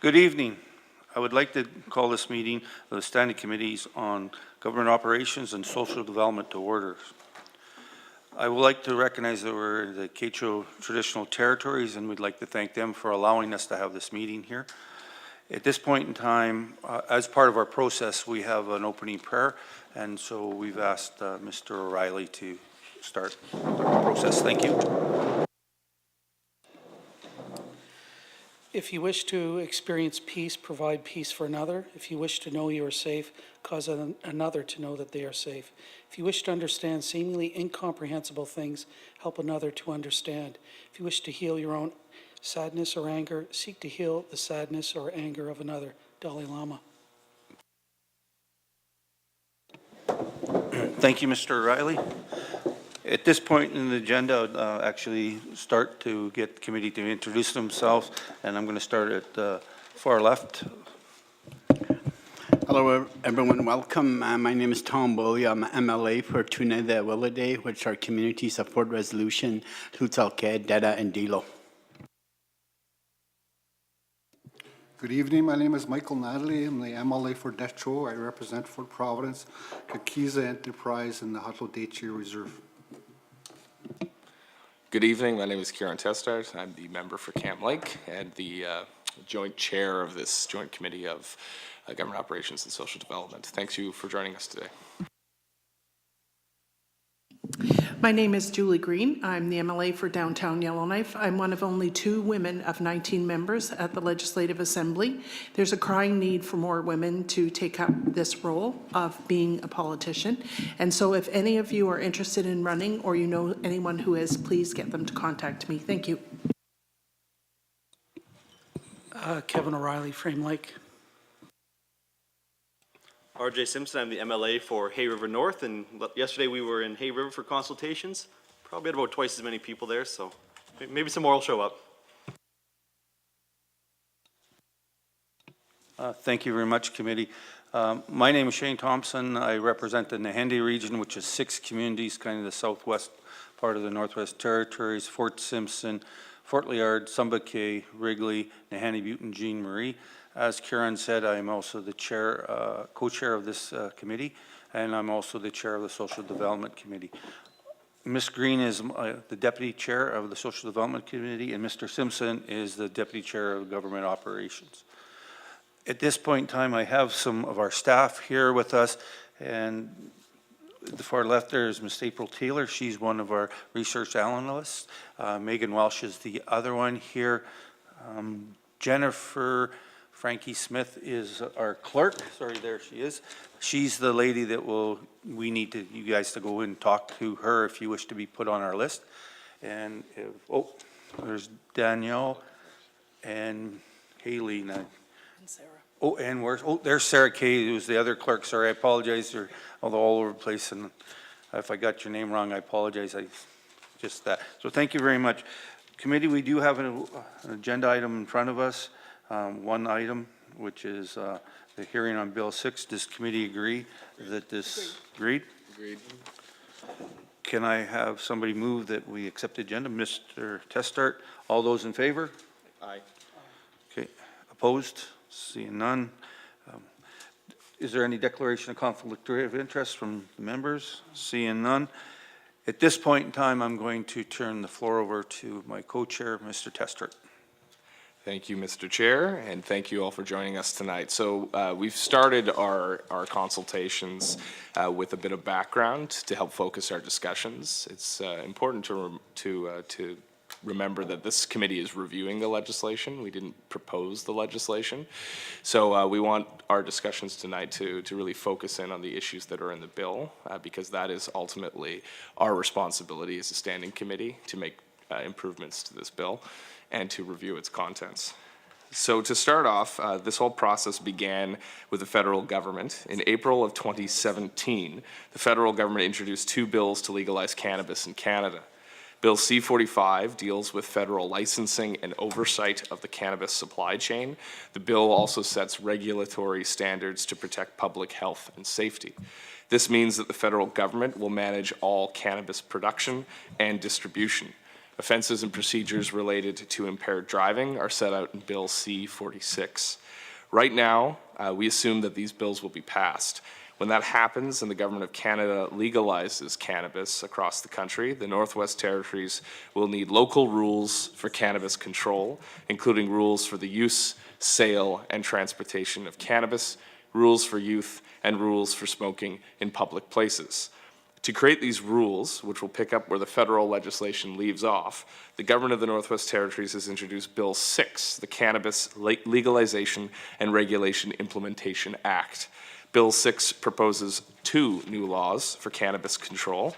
Good evening. I would like to call this meeting of the Standing Committees on Government Operations and Social Development to order. I would like to recognize that we're in the Quechua traditional territories, and we'd like to thank them for allowing us to have this meeting here. At this point in time, as part of our process, we have an opening prayer, and so we've asked Mr. O'Reilly to start the process. Thank you. If you wish to experience peace, provide peace for another. If you wish to know you are safe, cause another to know that they are safe. If you wish to understand seemingly incomprehensible things, help another to understand. If you wish to heal your own sadness or anger, seek to heal the sadness or anger of another. Dalai Lama. Thank you, Mr. O'Reilly. At this point in the agenda, I'd actually start to get the committee to introduce themselves, and I'm going to start at the far left. Hello, everyone. Welcome. My name is Tom Bully. I'm MLA for Tuna de Willade, which are community support resolution Tutsalke, Deda, and Dilo. Good evening. My name is Michael Natalie. I'm the MLA for Decho. I represent Fort Providence, Kakiza Enterprise, and the Hato-Deche Reserve. Good evening. My name is Kieron Testart. I'm the member for Cam Lake and the joint chair of this joint committee of government operations and social development. Thanks you for joining us today. My name is Julie Green. I'm the MLA for Downtown Yellowknife. I'm one of only 2 women of 19 members at the Legislative Assembly. There's a crying need for more women to take up this role of being a politician. And so if any of you are interested in running or you know anyone who is, please get them to contact me. Thank you. Kevin O'Reilly, Frame Lake. RJ Simpson, I'm the MLA for Hay River North, and yesterday we were in Hay River for consultations. Probably had about twice as many people there, so maybe some more will show up. Thank you very much, committee. My name is Shane Thompson. I represent the Nahende region, which is 6 communities, kind of the southwest part of the Northwest Territories: Fort Simpson, Fort Liard, Sumbakay, Wrigley, Nahende, Butte, and Jean Marie. As Kieron said, I am also the chair, co-chair of this committee, and I'm also the chair of the Social Development Committee. Ms. Green is the deputy chair of the Social Development Committee, and Mr. Simpson is the deputy chair of Government Operations. At this point in time, I have some of our staff here with us, and at the far left there is Ms. April Taylor. She's one of our research analysts. Megan Welsh is the other one here. Jennifer Frankie Smith is our clerk. Sorry, there she is. She's the lady that we need you guys to go and talk to her if you wish to be put on our list. And there's Danielle and Haley. And Sarah. Oh, and there's Sarah Kay, who's the other clerk. Sorry, I apologize. They're all over the place, and if I got your name wrong, I apologize. Just that. So thank you very much. Committee, we do have an agenda item in front of us. One item, which is the hearing on Bill 6. Does committee agree that this agreed? Agreed. Can I have somebody move that we accept the agenda? Mr. Testart, all those in favor? Aye. Okay, opposed? Seeing none. Is there any declaration of conflict of interest from the members? Seeing none. At this point in time, I'm going to turn the floor over to my co-chair, Mr. Testart. Thank you, Mr. Chair, and thank you all for joining us tonight. So we've started our consultations with a bit of background to help focus our discussions. It's important to remember that this committee is reviewing the legislation. We didn't propose the legislation. So we want our discussions tonight to really focus in on the issues that are in the bill, because that is ultimately our responsibility as a standing committee to make improvements to this bill and to review its contents. So to start off, this whole process began with the federal government. In April of 2017, the federal government introduced 2 bills to legalize cannabis in Canada. Bill C-45 deals with federal licensing and oversight of the cannabis supply chain. The bill also sets regulatory standards to protect public health and safety. This means that the federal government will manage all cannabis production and distribution. Offenses and procedures related to impaired driving are set out in Bill C-46. Right now, we assume that these bills will be passed. When that happens and the Government of Canada legalizes cannabis across the country, the Northwest Territories will need local rules for cannabis control, including rules for the use, sale, and transportation of cannabis, rules for youth, and rules for smoking in public places. To create these rules, which will pick up where the federal legislation leaves off, the Government of the Northwest Territories has introduced Bill 6, the Cannabis Legalization and Regulation Implementation Act. Bill 6 proposes 2 new laws for cannabis control,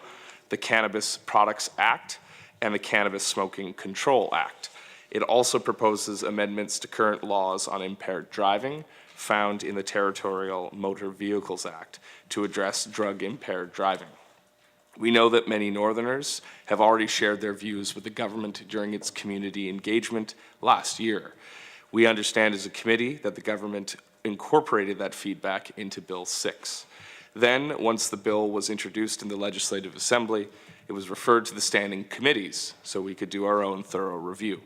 the Cannabis Products Act and the Cannabis Smoking Control Act. It also proposes amendments to current laws on impaired driving found in the Territorial Motor Vehicles Act to address drug-impaired driving. We know that many Northerners have already shared their views with the government during its community engagement last year. We understand as a committee that the government incorporated that feedback into Bill 6. Then, once the bill was introduced in the Legislative Assembly, it was referred to the standing committees so we could do our own thorough review.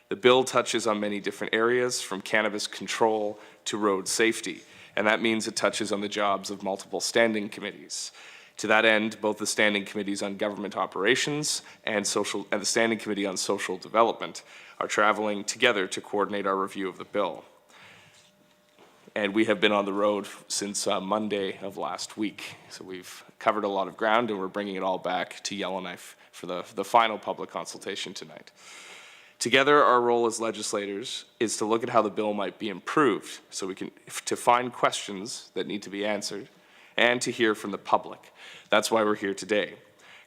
The bill touches on many different areas, from cannabis control to road safety, and that means it touches on the jobs of multiple standing committees. To that end, both the Standing Committees on Government Operations and the Standing Committee on Social Development are traveling together to coordinate our review of the bill. And we have been on the road since Monday of last week. So we've covered a lot of ground, and we're bringing it all back to Yellowknife for the final public consultation tonight. Together, our role as legislators is to look at how the bill might be improved, so we can to find questions that need to be answered and to hear from the public. That's why we're here today.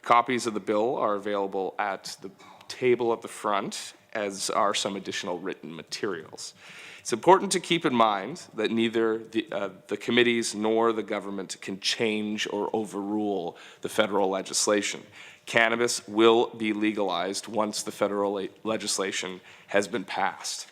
Copies of the bill are available at the table at the front, as are some additional written materials. It's important to keep in mind that neither the committees nor the government can change or overrule the federal legislation. Cannabis will be legalized once the federal legislation has been passed.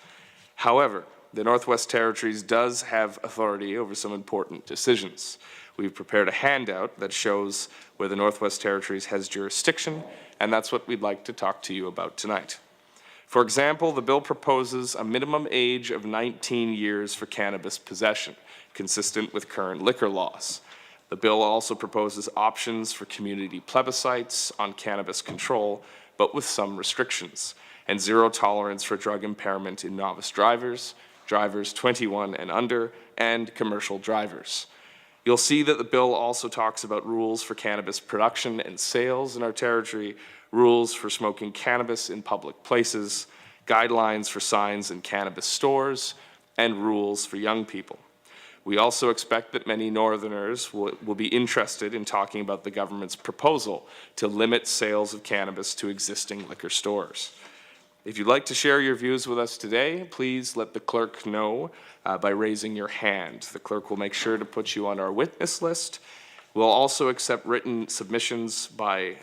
However, the Northwest Territories does have authority over some important decisions. We've prepared a handout that shows where the Northwest Territories has jurisdiction, and that's what we'd like to talk to you about tonight. For example, the bill proposes a minimum age of 19 years for cannabis possession, consistent with current liquor laws. The bill also proposes options for community plebiscites on cannabis control, but with some restrictions, and zero tolerance for drug impairment in novice drivers, drivers 21 and under, and commercial drivers. You'll see that the bill also talks about rules for cannabis production and sales in our territory, rules for smoking cannabis in public places, guidelines for signs in cannabis stores, and rules for young people. We also expect that many Northerners will be interested in talking about the government's proposal to limit sales of cannabis to existing liquor stores. If you'd like to share your views with us today, please let the clerk know by raising your hand. The clerk will make sure to put you on our witness list. We'll also accept written submissions by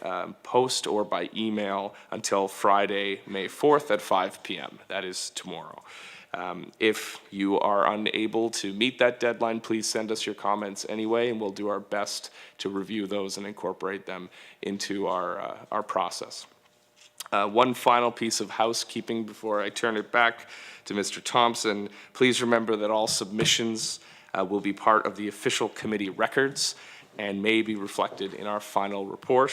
post or by email until Friday, May 4th at 5 p.m. That is tomorrow. If you are unable to meet that deadline, please send us your comments anyway, and we'll do our best to review those and incorporate them into our process. One final piece of housekeeping before I turn it back to Mr. Thompson. Please remember that all submissions will be part of the official committee records and may be reflected in our final report.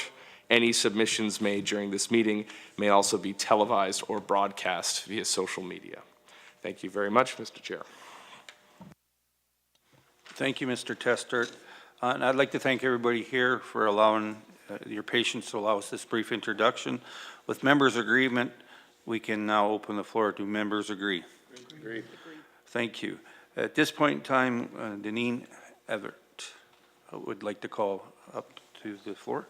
Any submissions made during this meeting may also be televised or broadcast via social media. Thank you very much, Mr. Chair. Thank you, Mr. Testart. And I'd like to thank everybody here for allowing your patience to allow us this brief introduction. With members' agreement, we can now open the floor to members agree. Agreed. Thank you. At this point in time, Deneen Everett would like to call up to the floor.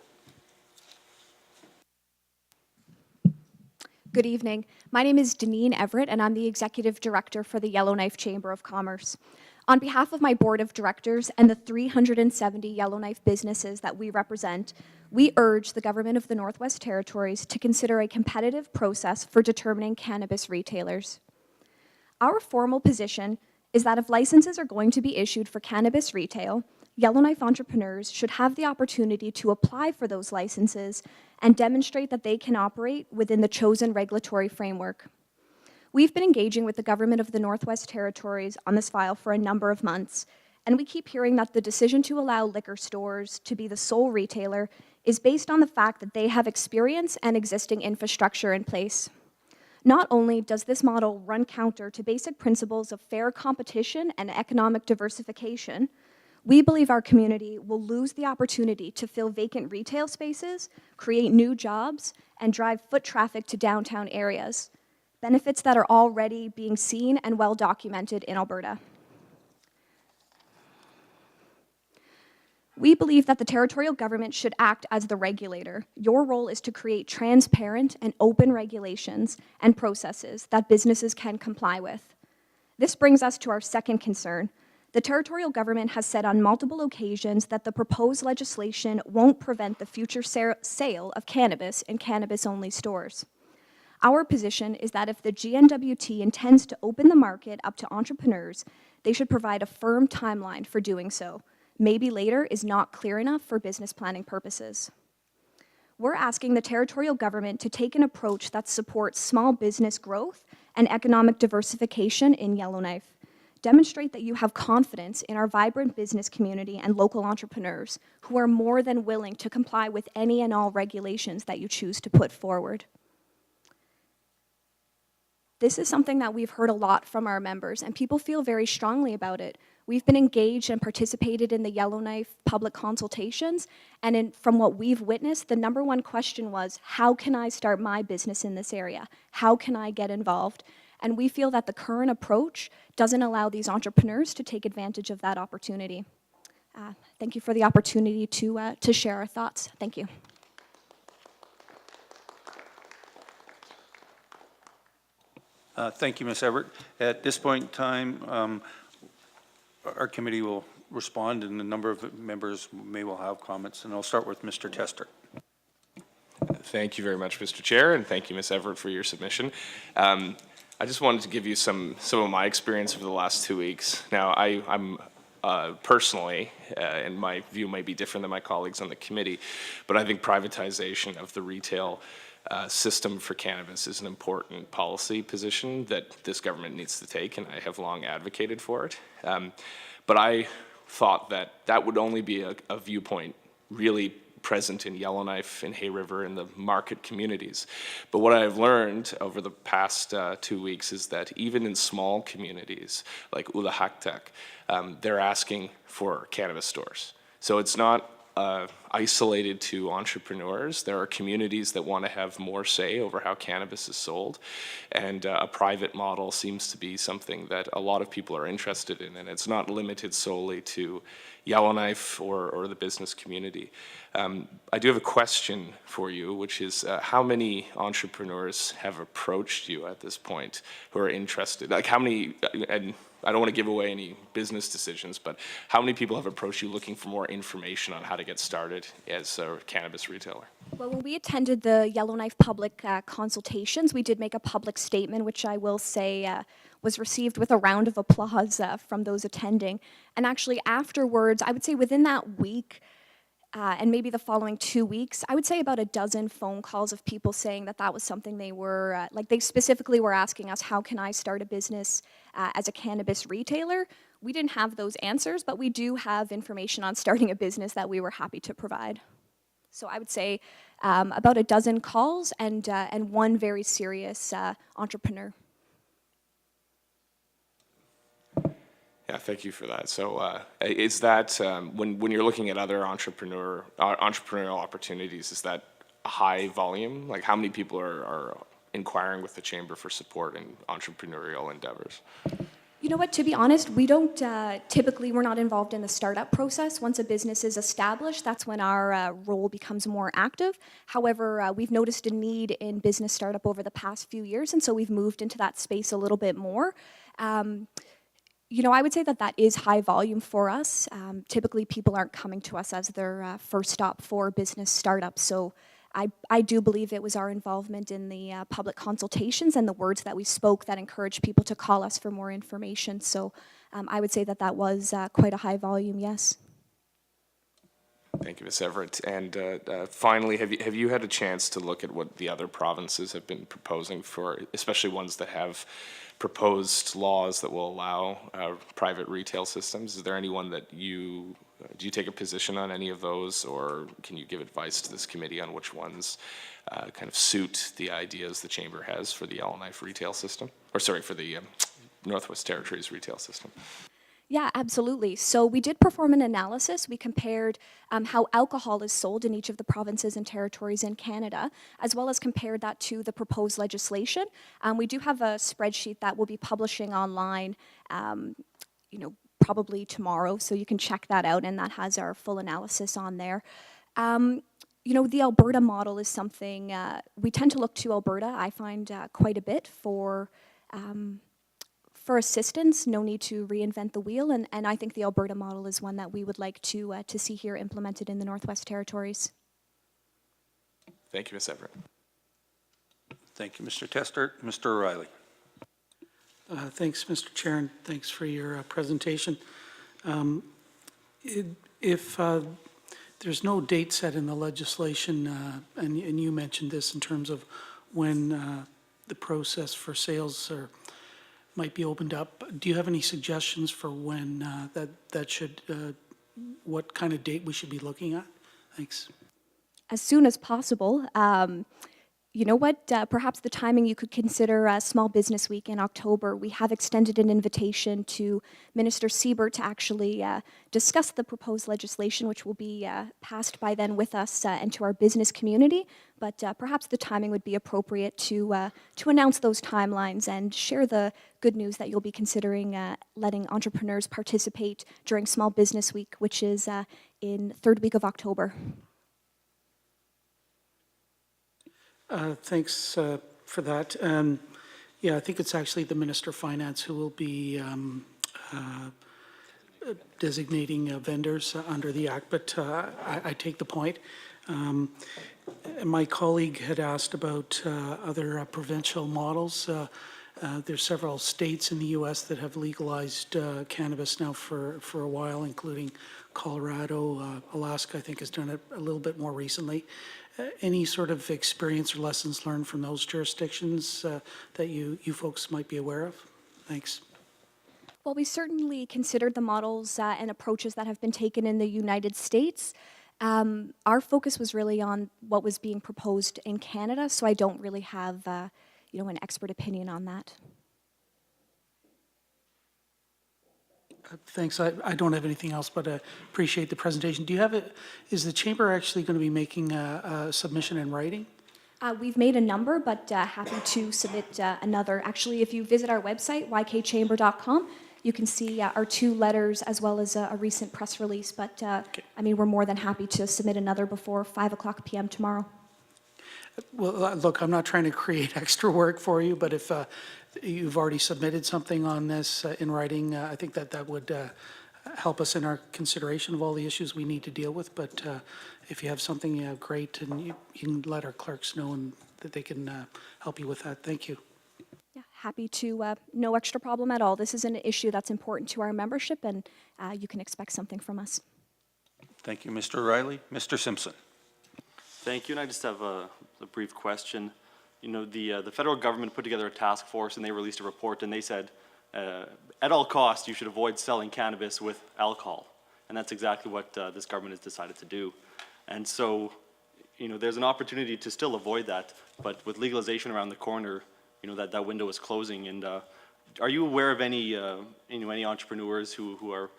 Good evening. My name is Deneen Everett, and I'm the Executive Director for the Yellowknife Chamber of Commerce. On behalf of my Board of Directors and the 370 Yellowknife businesses that we represent, we urge the Government of the Northwest Territories to consider a competitive process for determining cannabis retailers. Our formal position is that if licenses are going to be issued for cannabis retail, Yellowknife entrepreneurs should have the opportunity to apply for those licenses and demonstrate that they can operate within the chosen regulatory framework. We've been engaging with the government of the Northwest Territories on this file for a number of months, and we keep hearing that the decision to allow liquor stores to be the sole retailer is based on the fact that they have experience and existing infrastructure in place. Not only does this model run counter to basic principles of fair competition and economic diversification, we believe our community will lose the opportunity to fill vacant retail spaces, create new jobs, and drive foot traffic to downtown areas, benefits that are already being seen and well documented in Alberta. We believe that the territorial government should act as the regulator. Your role is to create transparent and open regulations and processes that businesses can comply with. This brings us to our second concern. The territorial government has said on multiple occasions that the proposed legislation won't prevent the future sale of cannabis in cannabis-only stores. Our position is that if the GNWT intends to open the market up to entrepreneurs, they should provide a firm timeline for doing so. Maybe later is not clear enough for business planning purposes. We're asking the territorial government to take an approach that supports small business growth and economic diversification in Yellowknife. Demonstrate that you have confidence in our vibrant business community and local entrepreneurs who are more than willing to comply with any and all regulations that you choose to put forward. This is something that we've heard a lot from our members, and people feel very strongly about it. We've been engaged and participated in the Yellowknife public consultations, and from what we've witnessed, the number one question was, how can I start my business in this area? How can I get involved? And we feel that the current approach doesn't allow these entrepreneurs to take advantage of that opportunity. Thank you for the opportunity to share our thoughts. Thank you. Thank you, Ms. Everett. At this point in time, our committee will respond, and a number of members may well have comments, and I'll start with Mr. Testart. Thank you very much, Mr. Chair, and thank you, Ms. Everett, for your submission. I just wanted to give you some of my experience over the last 2 weeks. Now, I'm personally, and my view may be different than my colleagues on the committee, but I think privatization of the retail system for cannabis is an important policy position that this government needs to take, and I have long advocated for it. But I thought that that would only be a viewpoint really present in Yellowknife, in Hay River, in the market communities. But what I've learned over the past 2 weeks is that even in small communities like Ulahaktak, they're asking for cannabis stores. So it's not isolated to entrepreneurs. There are communities that want to have more say over how cannabis is sold, and a private model seems to be something that a lot of people are interested in, and it's not limited solely to Yellowknife or the business community. I do have a question for you, which is how many entrepreneurs have approached you at this point who are interested? Like how many, and I don't want to give away any business decisions, but how many people have approached you looking for more information on how to get started as a cannabis retailer? Well, when we attended the Yellowknife public consultations, we did make a public statement, which I will say was received with a round of applause from those attending. And actually afterwards, I would say within that week, and maybe the following 2 weeks, I would say about a dozen phone calls of people saying that that was something they were, like they specifically were asking us, how can I start a business as a cannabis retailer? We didn't have those answers, but we do have information on starting a business that we were happy to provide. So I would say about a dozen calls and one very serious entrepreneur. Yeah, thank you for that. So is that, when you're looking at other entrepreneurial opportunities, is that a high volume? Like how many people are inquiring with the Chamber for support in entrepreneurial endeavors? You know what, to be honest, we don't, typically we're not involved in the startup process. Once a business is established, that's when our role becomes more active. However, we've noticed a need in business startup over the past few years, and so we've moved into that space a little bit more. You know, I would say that that is high volume for us. Typically, people aren't coming to us as their first stop for business startups. So I do believe it was our involvement in the public consultations and the words that we spoke that encouraged people to call us for more information. So I would say that that was quite a high volume, yes. Thank you, Ms. Everett. And finally, have you had a chance to look at what the other provinces have been proposing for, especially ones that have proposed laws that will allow private retail systems? Is there anyone that do you take a position on any of those, or can you give advice to this committee on which ones kind of suit the ideas the Chamber has for the Yellowknife retail system? Or sorry, for the Northwest Territories retail system? Yeah, absolutely. So we did perform an analysis. We compared how alcohol is sold in each of the provinces and territories in Canada, as well as compared that to the proposed legislation. We do have a spreadsheet that we'll be publishing online, probably tomorrow, so you can check that out, and that has our full analysis on there. The Alberta model is something, we tend to look to Alberta, I find, quite a bit for assistance. No need to reinvent the wheel, and I think the Alberta model is one that we would like to see here implemented in the Northwest Territories. Thank you, Ms. Everett. Thank you, Mr. Testart. Mr. O'Reilly. Thanks, Mr. Chair, and thanks for your presentation. If there's no date set in the legislation, and you mentioned this in terms of when the process for sales might be opened up, do you have any suggestions for when that should, what kind of date we should be looking at? Thanks. As soon as possible. You know what? Perhaps the timing you could consider Small Business Week in October. We have extended an invitation to Minister Siebert to actually discuss the proposed legislation, which will be passed by then with us and to our business community. But perhaps the timing would be appropriate to announce those timelines and share the good news that you'll be considering letting entrepreneurs participate during Small Business Week, which is in third week of October. Thanks for that. Yeah, I think it's actually the Minister of Finance who will be designating vendors under the Act, but I take the point. My colleague had asked about other provincial models. There's several states in the U.S. that have legalized cannabis now for a while, including Colorado. Alaska, I think, has done it a little bit more recently. Any sort of experience or lessons learned from those jurisdictions that you folks might be aware of? Thanks. Well, we certainly considered the models and approaches that have been taken in the United States. Our focus was really on what was being proposed in Canada, so I don't really have an expert opinion on that. Thanks. I don't have anything else, but appreciate the presentation. Do you have is the Chamber actually going to be making a submission in writing? We've made a number, but happy to submit another. Actually, if you visit our website, ykchamber.com, you can see our 2 letters as well as a recent press release. But, we're more than happy to submit another before 5:00 p.m. tomorrow. Well, look, I'm not trying to create extra work for you, but if you've already submitted something on this in writing, I think that would help us in our consideration of all the issues we need to deal with. But if you have something, great, and you can let our clerks know and that they can help you with that. Thank you. Yeah, happy to, no extra problem at all. This is an issue that's important to our membership, and you can expect something from us. Thank you, Mr. O'Reilly. Mr. Simpson. Thank you, and I just have a brief question. The federal government put together a task force, and they released a report, and they said, at all costs, you should avoid selling cannabis with alcohol. And that's exactly what this government has decided to do. And so, there's an opportunity to still avoid that, but with legalization around the corner, that window is closing. And are you aware of any entrepreneurs who are,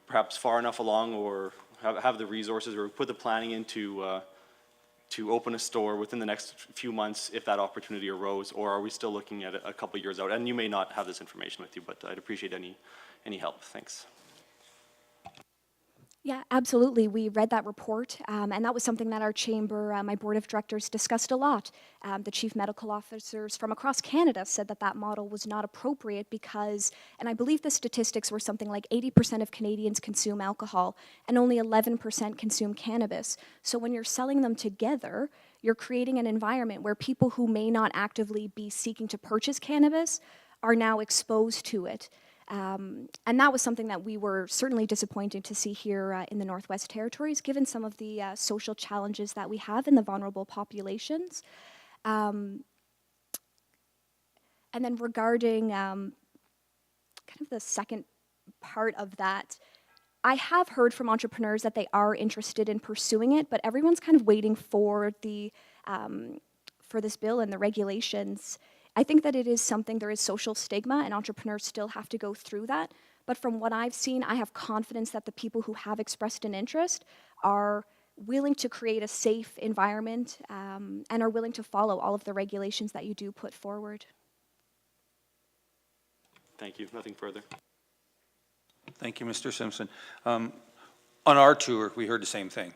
perhaps far enough along or have the resources or put the planning into to open a store within the next few months if that opportunity arose, or are we still looking at a couple years out? And you may not have this information with you, but I'd appreciate any help. Thanks. Yeah, absolutely. We read that report, and that was something that our chamber, my board of directors, discussed a lot. The chief medical officers from across Canada said that model was not appropriate because, and I believe the statistics were something like 80% of Canadians consume alcohol and only 11% consume cannabis. So when you're selling them together, you're creating an environment where people who may not actively be seeking to purchase cannabis are now exposed to it. And that was something that we were certainly disappointed to see here in the Northwest Territories, given some of the social challenges that we have in the vulnerable populations. And then regarding kind of the second part of that, I have heard from entrepreneurs that they are interested in pursuing it, but everyone's kind of waiting for the for this bill and the regulations. I think that it is something, there is social stigma, and entrepreneurs still have to go through that. But from what I've seen, I have confidence that the people who have expressed an interest are willing to create a safe environment and are willing to follow all of the regulations that you do put forward. Thank you. Nothing further. Thank you, Mr. Simpson. On our tour, we heard the same thing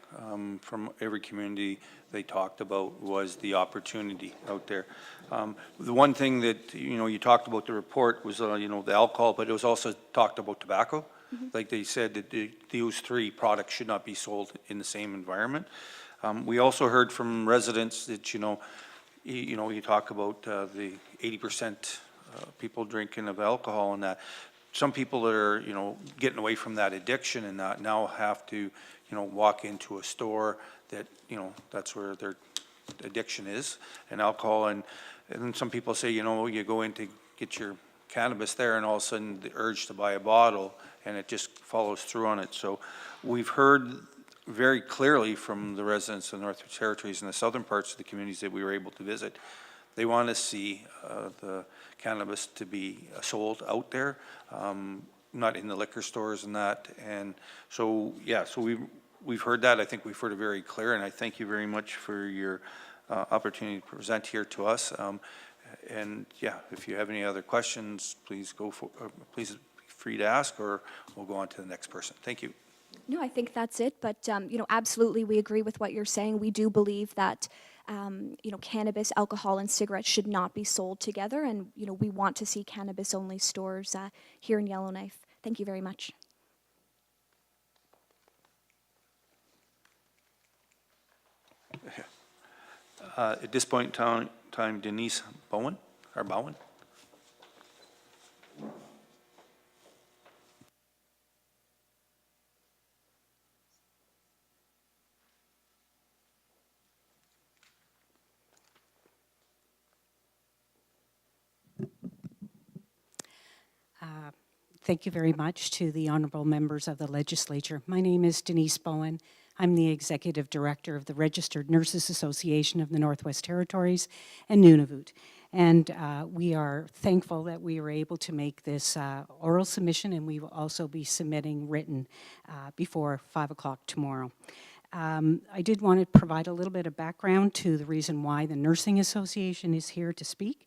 from every community they talked about was the opportunity out there. The one thing that, you talked about the report was, the alcohol, but it was also talked about tobacco. Like they said that those three products should not be sold in the same environment. We also heard from residents that, you talk about the 80% people drinking of alcohol and that. Some people that are, getting away from that addiction and not now have to, walk into a store that, that's where their addiction is, and alcohol. And then some people say, you go in to get your cannabis there and all of a sudden the urge to buy a bottle and it just follows through on it. So we've heard very clearly from the residents of the Northwest Territories and the southern parts of the communities that we were able to visit. They want to see the cannabis to be sold out there, not in the liquor stores and that. And so, yeah, so we've heard that. I think we've heard it very clear, and I thank you very much for your opportunity to present here to us. And yeah, if you have any other questions, please please be free to ask, or we'll go on to the next person. Thank you. No, I think that's it. But, absolutely, we agree with what you're saying. We do believe that, cannabis, alcohol, and cigarettes should not be sold together. And, we want to see cannabis-only stores here in Yellowknife. Thank you very much. At this point in time, Denise Bowen. Thank you very much to the honorable members of the legislature. My name is Denise Bowen. I'm the Executive Director of the Registered Nurses Association of the Northwest Territories and Nunavut. And we are thankful that we were able to make this oral submission, and we will also be submitting written before 5 o'clock tomorrow. I did want to provide a little bit of background to the reason why the Nursing Association is here to speak.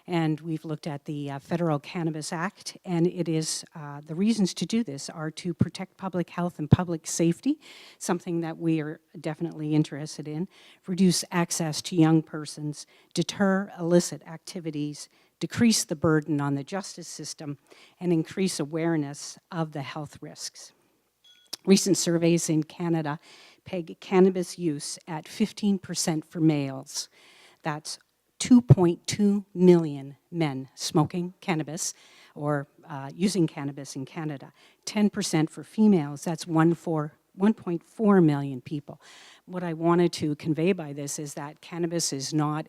And we've looked at the Federal Cannabis Act, and it is, the reasons to do this are to protect public health and public safety, something that we are definitely interested in, reduce access to young persons, deter illicit activities, decrease the burden on the justice system, and increase awareness of the health risks. Recent surveys in Canada peg cannabis use at 15% for males. That's 2.2 million men smoking cannabis or using cannabis in Canada. 10% for females, that's 1.4 million people. What I wanted to convey by this is that cannabis is not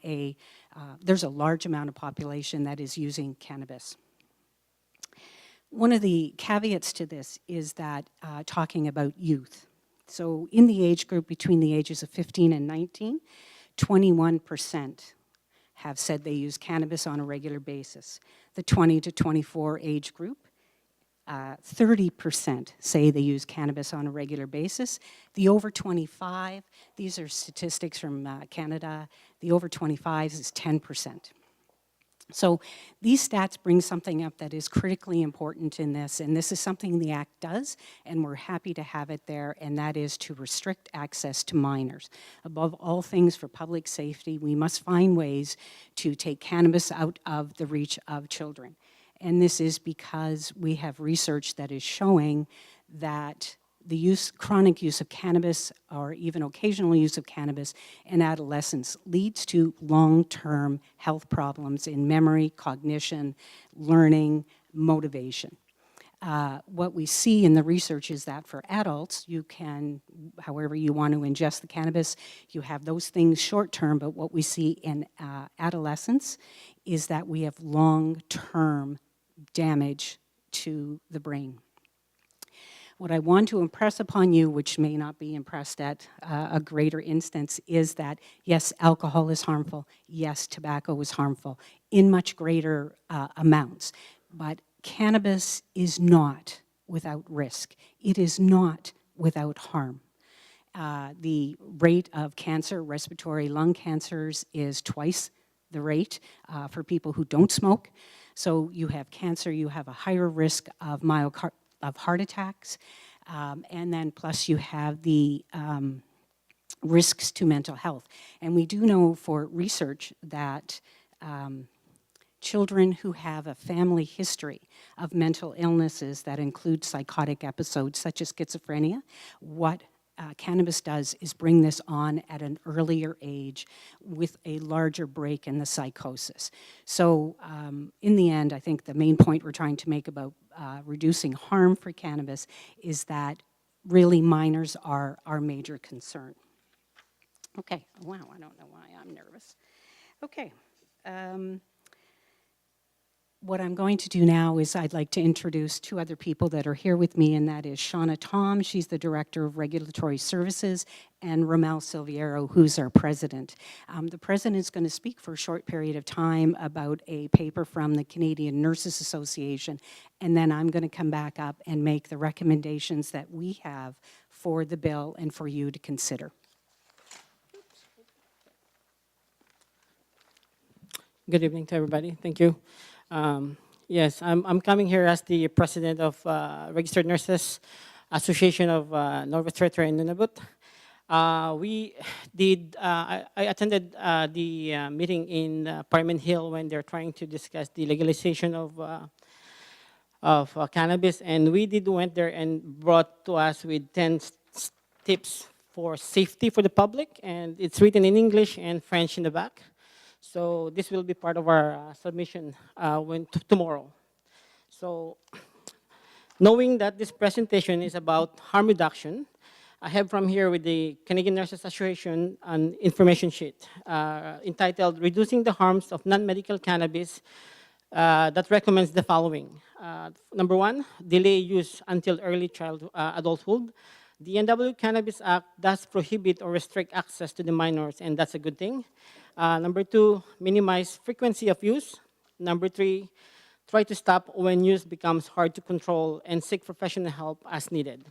there's a large amount of population that is using cannabis. One of the caveats to this is that talking about youth. So in the age group between the ages of 15 and 19, 21% have said they use cannabis on a regular basis. The 20 to 24 age group, 30% say they use cannabis on a regular basis. The over 25, these are statistics from Canada, the over 25s is 10%. So these stats bring something up that is critically important in this, and this is something the Act does, and we're happy to have it there, and that is to restrict access to minors. Above all things, for public safety, we must find ways to take cannabis out of the reach of children. And this is because we have research that is showing that the chronic use of cannabis or even occasional use of cannabis in adolescence leads to long-term health problems in memory, cognition, learning, motivation. What we see in the research is that for adults, you can, however you want to ingest the cannabis, you have those things short term, but what we see in adolescents is that we have long-term damage to the brain. What I want to impress upon you, which may not be impressed at a greater instance, is that yes, alcohol is harmful, yes, tobacco is harmful, in much greater amounts, but cannabis is not without risk. It is not without harm. The rate of cancer, respiratory lung cancers, is twice the rate for people who don't smoke. So you have cancer, you have a higher risk of heart attacks, and then plus you have the risks to mental health. And we do know for research that children who have a family history of mental illnesses that include psychotic episodes such as schizophrenia, what cannabis does is bring this on at an earlier age with a larger break in the psychosis. So in the end, I think the main point we're trying to make about reducing harm for cannabis is that really minors are our major concern. Okay, wow, I don't know why I'm nervous. Okay. What I'm going to do now is I'd like to introduce two other people that are here with me, and that is Shauna Tom, she's the Director of Regulatory Services, and Romel Silviero, who's our President. The President is going to speak for a short period of time about a paper from the Canadian Nurses Association, and then I'm going to come back up and make the recommendations that we have for the bill and for you to consider. Good evening to everybody. Thank you. Yes, I'm coming here as the president of Registered Nurses Association of Northwest Territory in Nunavut. I attended the meeting in Parliament Hill when they're trying to discuss the legalization of cannabis, and we went there and brought to us with 10 tips for safety for the public, and it's written in English and French in the back. So this will be part of our submission tomorrow. So knowing that this presentation is about harm reduction, I have from here with the Canadian Nurses Association an information sheet entitled Reducing the Harms of Non-Medical Cannabis that recommends the following. Number one, delay use until early adulthood. The NW Cannabis Act does prohibit or restrict access to the minors, and that's a good thing. Number two, minimize frequency of use. Number three, try to stop when use becomes hard to control and seek professional help as needed.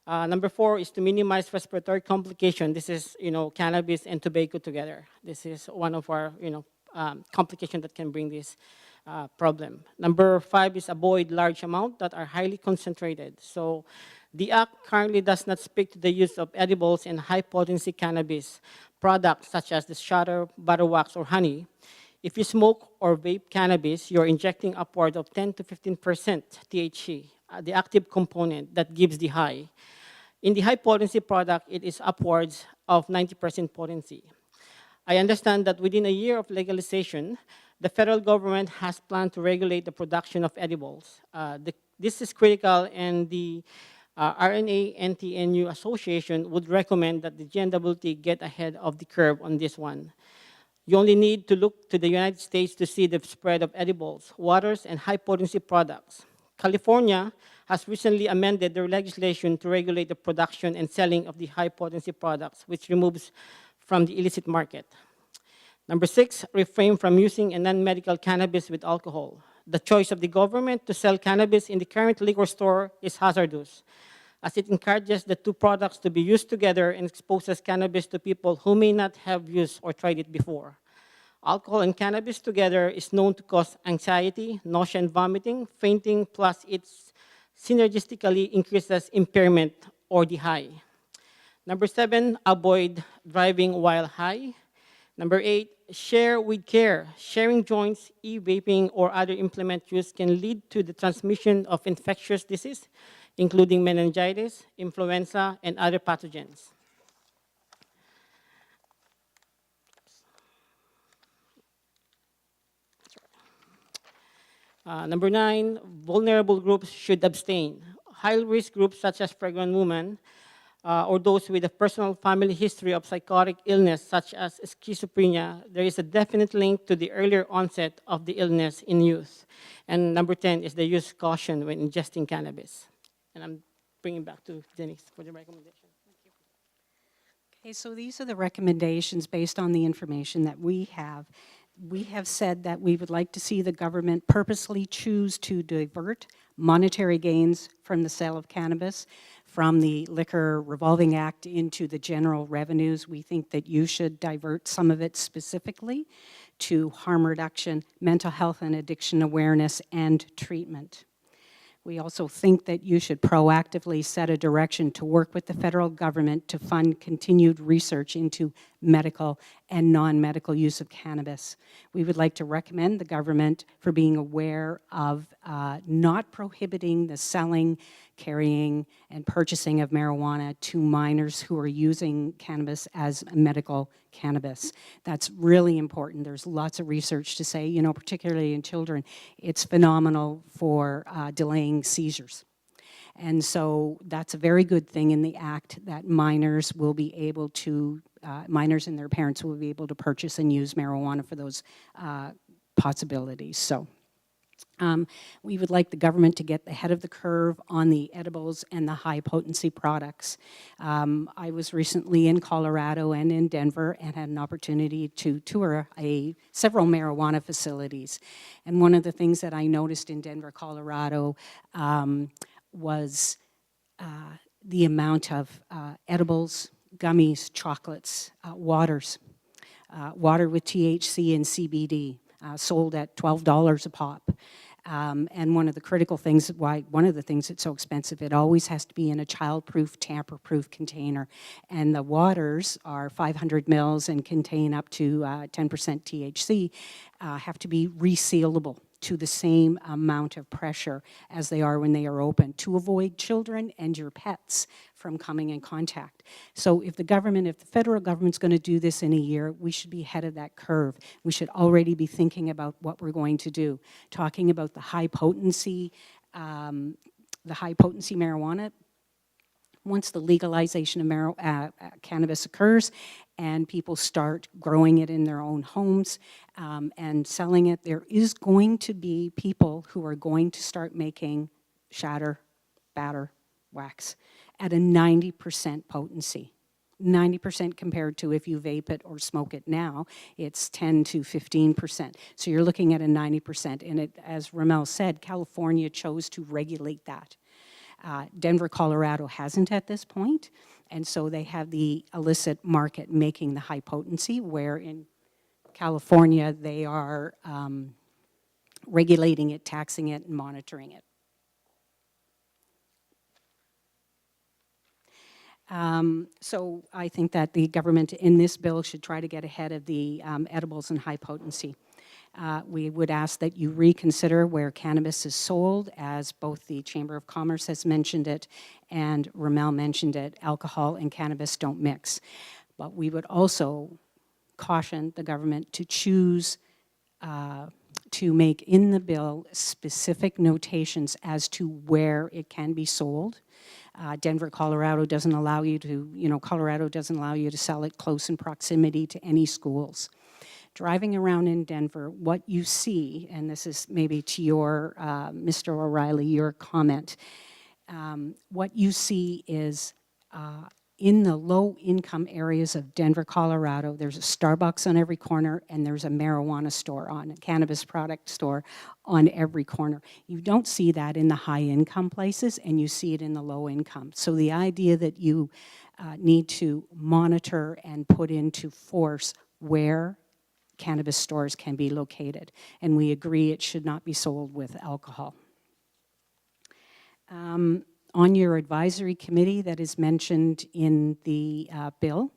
Number four is to minimize respiratory complication. This is, cannabis and tobacco together. This is one of our, complications that can bring this problem. Number five is avoid large amounts that are highly concentrated. So the Act currently does not speak to the use of edibles and high-potency cannabis products such as the shatter, butter wax, or honey. If you smoke or vape cannabis, you're injecting upward of 10 to 15% THC, the active component that gives the high. In the high-potency product, it is upwards of 90% potency. I understand that within a year of legalization, the federal government has planned to regulate the production of edibles. This is critical, and the RNA NTNU Association would recommend that the GNWT get ahead of the curve on this one. You only need to look to the United States to see the spread of edibles, waters, and high-potency products. California has recently amended their legislation to regulate the production and selling of the high-potency products, which removes from the illicit market. Number six, refrain from using a non-medical cannabis with alcohol. The choice of the government to sell cannabis in the current liquor store is hazardous, as it encourages the two products to be used together and exposes cannabis to people who may not have used or tried it before. Alcohol and cannabis together is known to cause anxiety, nausea and vomiting, fainting, plus it synergistically increases impairment or the high. Number seven, avoid driving while high. Number eight, share with care. Sharing joints, e-vaping, or other implement use can lead to the transmission of infectious disease, including meningitis, influenza, and other pathogens. Number 9, vulnerable groups should abstain. High-risk groups such as pregnant women or those with a personal family history of psychotic illness such as schizophrenia, there is a definite link to the earlier onset of the illness in youth. And number 10 is the use caution when ingesting cannabis. And I'm bringing back to Denise for the recommendation. Okay, so these are the recommendations based on the information that we have. We have said that we would like to see the government purposely choose to divert monetary gains from the sale of cannabis from the Liquor Revolving Act into the general revenues. We think that you should divert some of it specifically to harm reduction, mental health and addiction awareness, and treatment. We also think that you should proactively set a direction to work with the federal government to fund continued research into medical and non-medical use of cannabis. We would like to recommend the government for being aware of not prohibiting the selling, carrying, and purchasing of marijuana to minors who are using cannabis as medical cannabis. That's really important. There's lots of research to say, you know, particularly in children, it's phenomenal for delaying seizures. And so that's a very good thing in the act that minors will be able to, minors and their parents will be able to purchase and use marijuana for those possibilities. So we would like the government to get ahead of the curve on the edibles and the high potency products. I was recently in Colorado and in Denver and had an opportunity to tour several marijuana facilities. And one of the things that I noticed in Denver, Colorado was the amount of edibles, gummies, chocolates, waters, water with THC and CBD. Sold at $12 a pop. And one of the critical things, one of the things that's so expensive, it always has to be in a child-proof, tamper-proof container. And the waters are 500 mils and contain up to 10% THC, have to be resealable to the same amount of pressure as they are when they are open to avoid children and your pets from coming in contact. So if the government, if the federal government's going to do this in a year, we should be ahead of that curve. We should already be thinking about what we're going to do, talking about the high potency marijuana. Once the legalization of cannabis occurs and people start growing it in their own homes and selling it, there is going to be people who are going to start making shatter, batter, wax at a 90% potency. 90% compared to if you vape it or smoke it now, it's 10 to 15%. So you're looking at a 90%. And it, as Ramel said, California chose to regulate that. Denver, Colorado hasn't at this point, and so they have the illicit market making the high potency, where in California they are regulating it, taxing it, and monitoring it. So I think that the government in this bill should try to get ahead of the edibles and high potency. We would ask that you reconsider where cannabis is sold, as both the Chamber of Commerce has mentioned it and Ramel mentioned it. Alcohol and cannabis don't mix. But we would also caution the government to choose to make in the bill specific notations as to where it can be sold. Denver, Colorado doesn't allow you to, Colorado doesn't allow you to sell it close in proximity to any schools. Driving around in Denver, what you see, and this is maybe to your, Mr. O'Reilly, your comment, what you see is in the low-income areas of Denver, Colorado, there's a Starbucks on every corner and there's a marijuana store a cannabis product store on every corner. You don't see that in the high-income places and you see it in the low-income. So the idea that you need to monitor and put into force where cannabis stores can be located. And we agree it should not be sold with alcohol. On your advisory committee that is mentioned in the bill,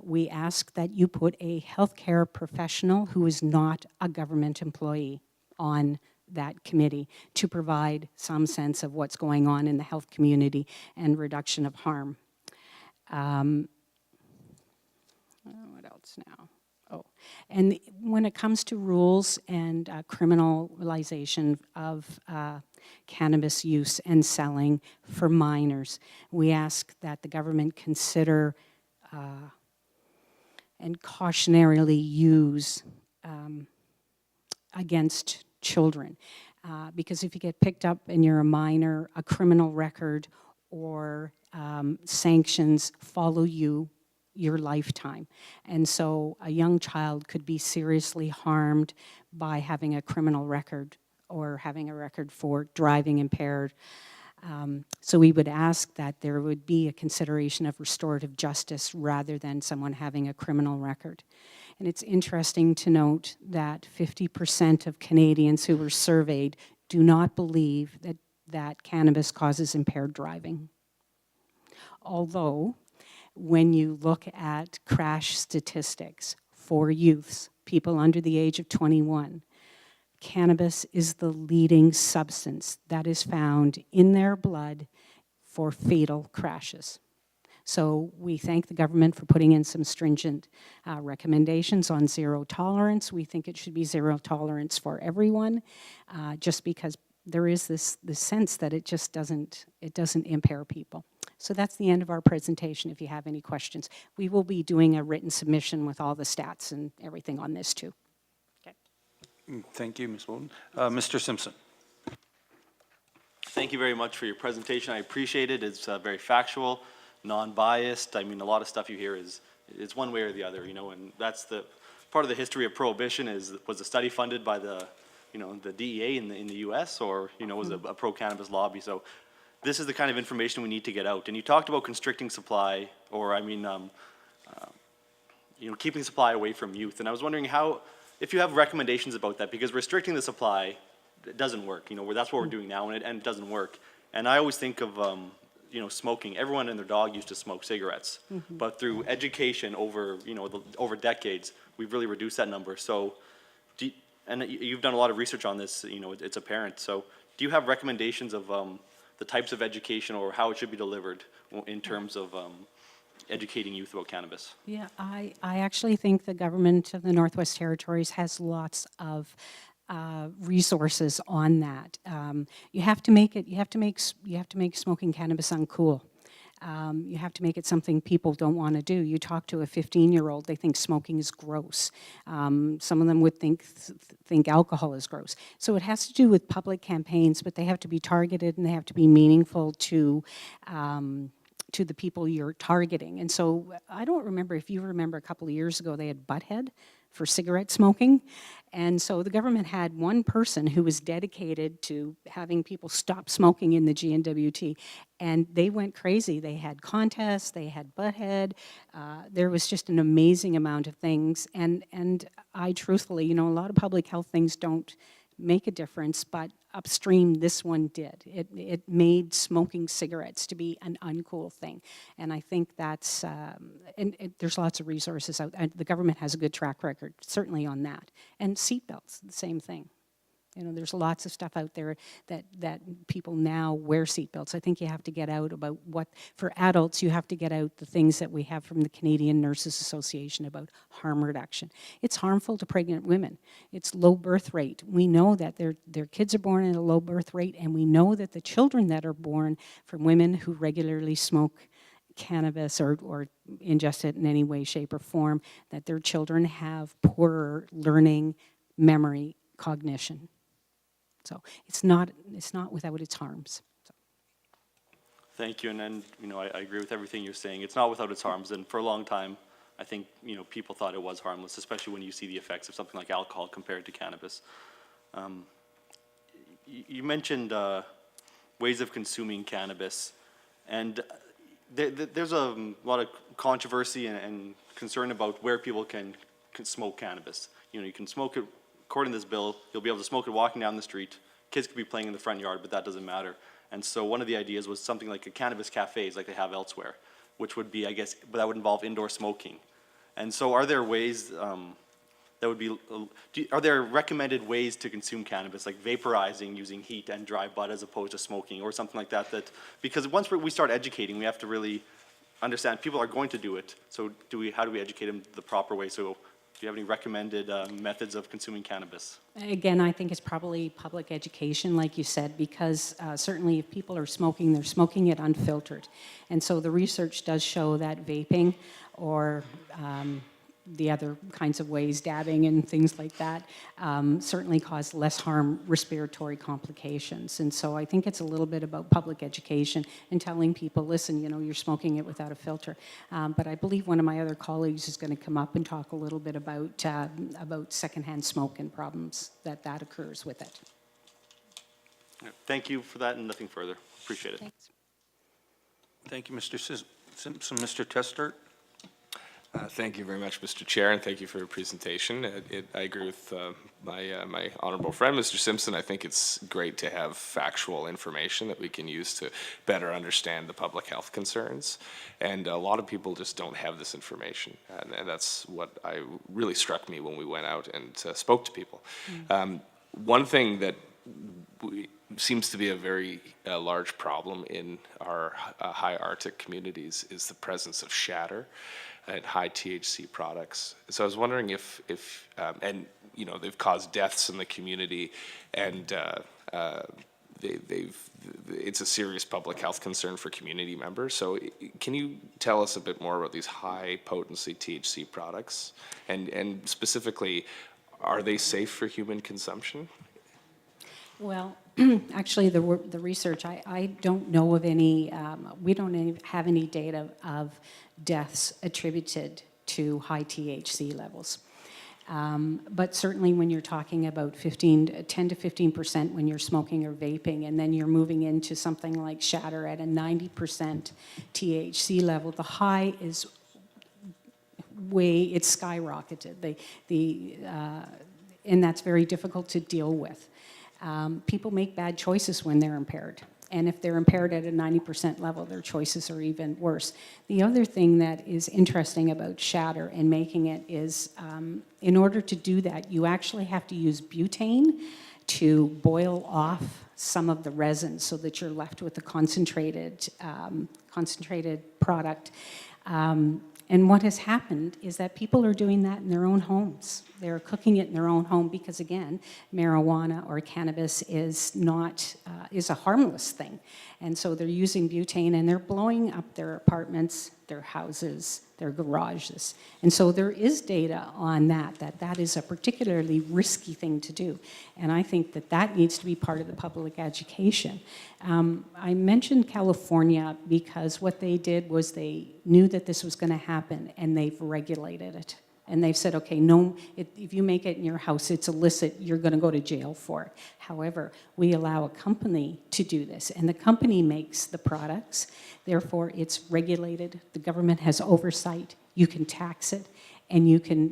we ask that you put a healthcare professional who is not a government employee on that committee to provide some sense of what's going on in the health community and reduction of harm. What else now? Oh, and when it comes to rules and criminalization of cannabis use and selling for minors, we ask that the government consider and cautionarily use against children. Because if you get picked up and you're a minor, a criminal record or sanctions follow you your lifetime. And so a young child could be seriously harmed by having a criminal record or having a record for driving impaired. So we would ask that there would be a consideration of restorative justice rather than someone having a criminal record. And it's interesting to note that 50% of Canadians who were surveyed do not believe that cannabis causes impaired driving. Although, when you look at crash statistics for youths, people under the age of 21, cannabis is the leading substance that is found in their blood for fatal crashes. So we thank the government for putting in some stringent recommendations on zero tolerance. We think it should be zero tolerance for everyone, just because there is this sense that it just doesn't impair people. So that's the end of our presentation. If you have any questions, we will be doing a written submission with all the stats and everything on this too. Okay. Thank you, Ms. Bolden. Mr. Simpson. Thank you very much for your presentation. I appreciate it. It's very factual, non-biased. I mean, a lot of stuff you hear it's one way or the other, you know, and that's the part of the history of prohibition was the study funded by the DEA in the U.S. or, was it a pro-cannabis lobby? So this is the kind of information we need to get out. And you talked about constricting supply, or keeping supply away from youth. And I was wondering if you have recommendations about that, because restricting the supply, it doesn't work. That's what we're doing now, and it doesn't work. And I always think of, smoking. Everyone and their dog used to smoke cigarettes, but through education over, over decades, we've really reduced that number. So, and you've done a lot of research on this. It's apparent. So, do you have recommendations of the types of education or how it should be delivered in terms of educating youth about cannabis? Yeah, I actually think the government of the Northwest Territories has lots of resources on that. You have to make smoking cannabis uncool. You have to make it something people don't want to do. You talk to a 15-year-old, they think smoking is gross. Some of them would think alcohol is gross. So it has to do with public campaigns, but they have to be targeted and they have to be meaningful to the people you're targeting. And so I don't remember, if you remember a couple of years ago, they had Butthead for cigarette smoking. And so the government had one person who was dedicated to having people stop smoking in the GNWT, and they went crazy. They had contests, they had Butthead. There was just an amazing amount of things. And I truthfully, a lot of public health things don't make a difference, but upstream this one did. It made smoking cigarettes to be an uncool thing. And I think that's, there's lots of resources out there. The government has a good track record, certainly on that. And seatbelts, the same thing. There's lots of stuff out there that people now wear seatbelts. I think you have to get out about for adults, you have to get out the things that we have from the Canadian Nurses Association about harm reduction. It's harmful to pregnant women. It's low birth rate. We know that their kids are born at a low birth rate, and we know that the children that are born from women who regularly smoke cannabis or ingest it in any way, shape, or form, that their children have poorer learning, memory, cognition. So it's not without its harms. So. Thank you, and I agree with everything you're saying. It's not without its harms, and for a long time, I think people thought it was harmless, especially when you see the effects of something like alcohol compared to cannabis. You mentioned ways of consuming cannabis, and there's a lot of controversy and concern about where people can smoke cannabis. You can smoke it. According to this bill, you'll be able to smoke it walking down the street. Kids could be playing in the front yard, but that doesn't matter. And so one of the ideas was something like a cannabis cafes like they have elsewhere, which would be, I guess, but that would involve indoor smoking. And so are there ways are there recommended ways to consume cannabis, like vaporizing using heat and dry bud as opposed to smoking or something like that? Because once we start educating, we have to really understand people are going to do it. So how do we educate them the proper way so Do you have any recommended methods of consuming cannabis? Again, I think it's probably public education, like you said, because certainly if people are smoking, they're smoking it unfiltered. And so the research does show that vaping or the other kinds of ways, dabbing and things like that, certainly cause less harm, respiratory complications. And so I think it's a little bit about public education and telling people, listen, you know, you're smoking it without a filter. But I believe one of my other colleagues is going to come up and talk a little bit about secondhand smoke and problems that occurs with it. Thank you for that and nothing further. Appreciate it. Thanks. Thank you, Mr. Simpson. Mr. Testart? Thank you very much, Mr. Chair, and thank you for your presentation. I agree with my honorable friend, Mr. Simpson. I think it's great to have factual information that we can use to better understand the public health concerns. And a lot of people just don't have this information. And that's what really struck me when we went out and spoke to people. One thing that seems to be a very large problem in our high Arctic communities is the presence of shatter and high THC products. So I was wondering if and you know, they've caused deaths in the community, and it's a serious public health concern for community members. So can you tell us a bit more about these high potency THC products, and specifically, are they safe for human consumption? Well, actually, the research, I don't know of any, we don't have any data of deaths attributed to high THC levels. But certainly when you're talking about 10 to 15% when you're smoking or vaping, and then you're moving into something like shatter at a 90% THC level, the high is it's skyrocketed. And that's very difficult to deal with. People make bad choices when they're impaired. And if they're impaired at a 90% level, their choices are even worse. The other thing that is interesting about shatter and making it is, in order to do that, you actually have to use butane to boil off some of the resin so that you're left with a concentrated product. And what has happened is that people are doing that in their own homes. They're cooking it in their own home because, again, marijuana or cannabis is a harmless thing. And so they're using butane and they're blowing up their apartments, their houses, their garages. And so there is data on that is a particularly risky thing to do. And I think that needs to be part of the public education. I mentioned California because what they did was they knew that this was going to happen and they've regulated it. And they've said, okay, no, if you make it in your house, it's illicit, you're going to go to jail for it. However, we allow a company to do this, and the company makes the products. Therefore, it's regulated. The government has oversight. You can tax it, and you can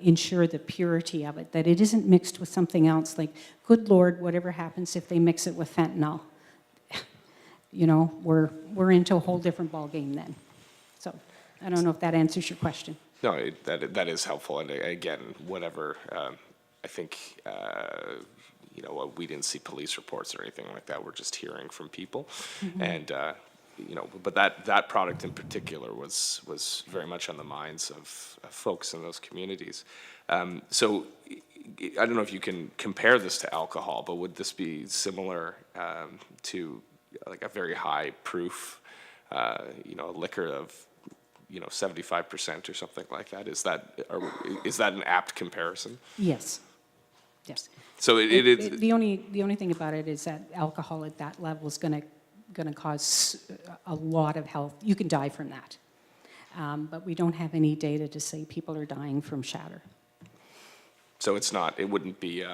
ensure the purity of it, that it isn't mixed with something else like, good Lord, whatever happens if they mix it with fentanyl. You know, we're into a whole different ballgame then. So I don't know if that answers your question. No, that is helpful. And again, whatever, I think, you know, we didn't see police reports or anything like that. We're just hearing from people. Mm-hmm. And, you know, but that product in particular was very much on the minds of folks in those communities. So I don't know if you can compare this to alcohol, but would this be similar to like a very high proof, you know, liquor of, you know, 75% or something like that? Is that an apt comparison? Yes. Yes. So the only thing about it is that alcohol at that level is going to cause a lot of health. You can die from that, but we don't have any data to say people are dying from shatter. So it wouldn't be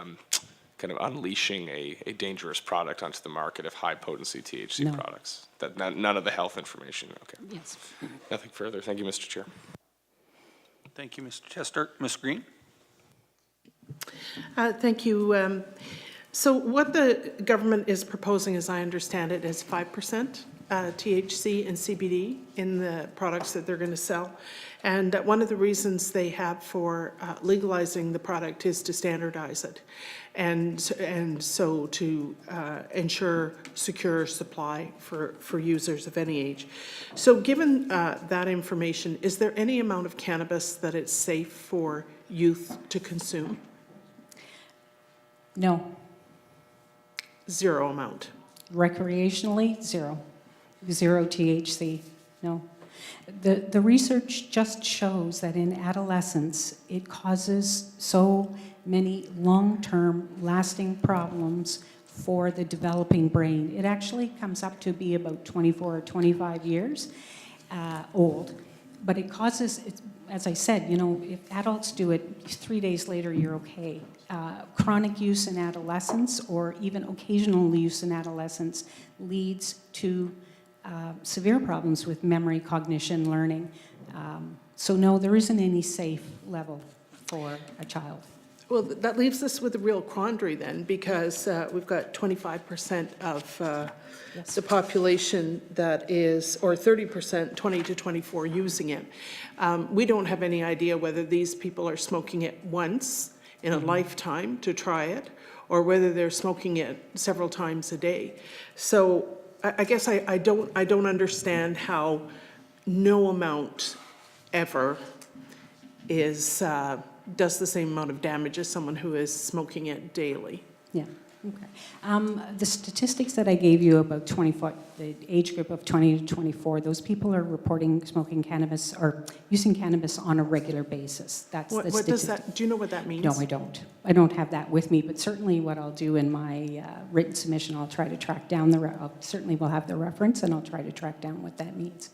kind of unleashing a dangerous product onto the market of high potency THC products. None of the health information. Okay. Yes. Nothing further. Thank you, Mr. Chair. Thank you, Mr. Testart. Ms. Green? Thank you. So what the government is proposing, as I understand it, is 5% THC and CBD in the products that they're going to sell. And one of the reasons they have for legalizing the product is to standardize it. And so to ensure secure supply for users of any age. So given that information, is there any amount of cannabis that it's safe for youth to consume? No. Zero amount. Recreationally, zero. Zero THC, no. The research just shows that in adolescence, it causes so many long-term lasting problems for the developing brain. It actually comes up to be about 24 or 25 years old. But it causes, as I said, you know, if adults do it, 3 days later, you're okay. Chronic use in adolescence or even occasional use in adolescence leads to severe problems with memory, cognition, learning. So no, there isn't any safe level for a child. Well, that leaves us with a real quandary then, because we've got 25% of the population that is, or 30%, 20 to 24, using it. We don't have any idea whether these people are smoking it once in a lifetime to try it, or whether they're smoking it several times a day. So I guess I don't understand how no amount ever is does the same amount of damage as someone who is smoking it daily. Yeah, okay. The statistics that I gave you about 24, the age group of 20 to 24, those people are reporting smoking cannabis or using cannabis on a regular basis. That's What the does statistic. that, do you know what that means? No, I don't. I don't have that with me, but certainly what I'll do in my written submission, I'll try to track down certainly will have the reference and I'll try to track down what that means.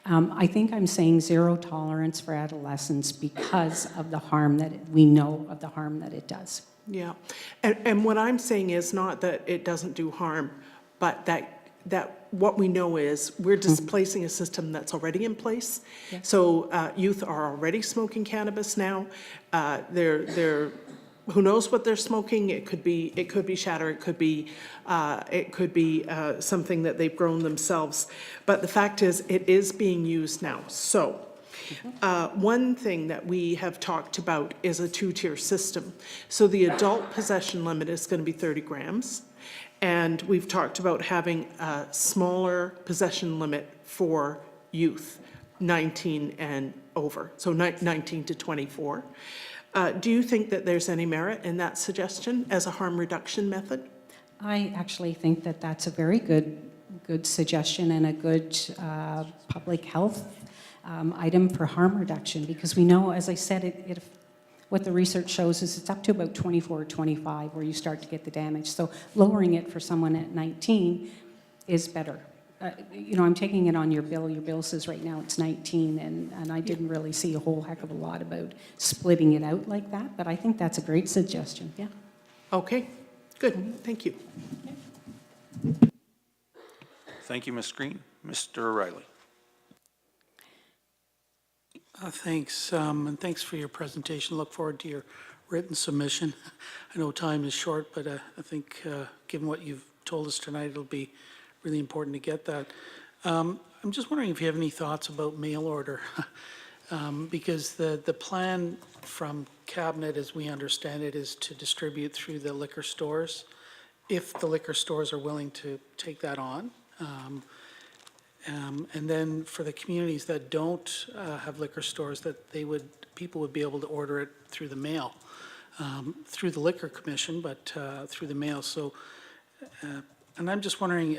I think I'm saying zero tolerance for adolescents because of the harm that we know of the harm that it does. Yeah, and what I'm saying is not that it doesn't do harm, but that what we know is we're displacing a system that's already in place. Yeah. So youth are already smoking cannabis now. They're who knows what they're smoking? It could be shatter. It could be something that they've grown themselves. But the fact is, it is being used now. So. One thing that we have talked about is a two-tier system. So the adult possession limit is going to be 30 grams. And we've talked about having a smaller possession limit for youth, 19 and over, so 19 to 24. Do you think that there's any merit in that suggestion as a harm reduction method? I actually think that that's a very good suggestion and a good public health item for harm reduction, because we know, as I said, what the research shows is it's up to about 24 or 25 where you start to get the damage. So lowering it for someone at 19 is better. You know, I'm taking it on your bill. Your bill says right now it's 19, and I didn't really see a whole heck of a lot about splitting it out like that, but I think that's a great suggestion, yeah. Okay, good, thank you. Thank you, Ms. Green. Mr. O'Reilly. Thanks, and thanks for your presentation. Look forward to your written submission. I know time is short, but I think given what you've told us tonight, it'll be really important to get that. I'm just wondering if you have any thoughts about mail order, because the plan from Cabinet, as we understand it, is to distribute through the liquor stores, if the liquor stores are willing to take that on. And then for the communities that don't have liquor stores, that people would be able to order it through the mail, through the Liquor Commission, but through the mail. So, and I'm just wondering,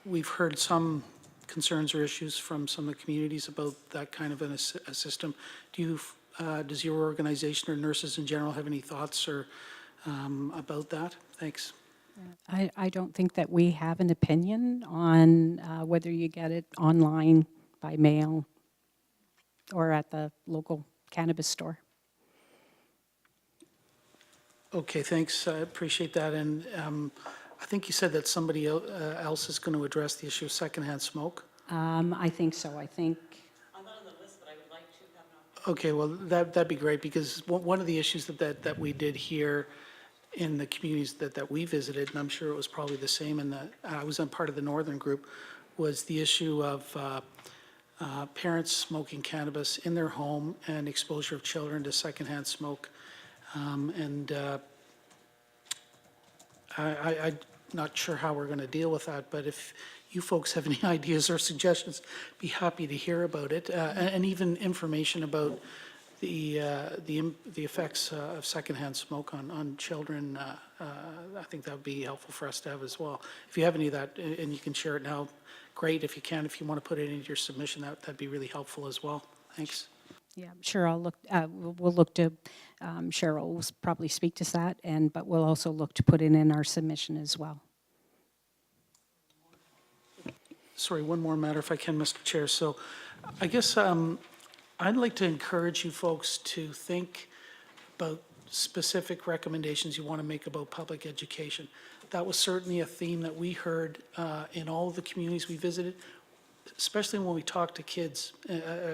we've heard some concerns or issues from some of the communities about that kind of a system. Does your organization or nurses in general have any thoughts or about that? Thanks. I don't think that we have an opinion on whether you get it online, by mail, or at the local cannabis store. Okay, thanks. I appreciate that. And I think you said that somebody else is going to address the issue of secondhand smoke. I think so. I think. I'm not on the list, but I would like to have an Okay, well, that'd be great, because one of the issues that we did here in the communities that we visited, and I'm sure it was probably the same I was on part of the northern group, was the issue of parents smoking cannabis in their home and exposure of children to secondhand smoke. I'm not sure how we're going to deal with that, but if you folks have any ideas or suggestions, be happy to hear about it, and even information about the effects of secondhand smoke on children. I think that would be helpful for us to have as well. If you have any of that, and you can share it now, great. If you can, if you want to put it into your submission, that'd be really helpful as well. Thanks. Yeah, sure. I'll look. We'll look to Cheryl will probably speak to that, but we'll also look to put it in our submission as well. Sorry, one more matter, if I can, Mr. Chair. So, I guess I'd like to encourage you folks to think about specific recommendations you want to make about public education. That was certainly a theme that we heard in all of the communities we visited, especially when we talked to kids,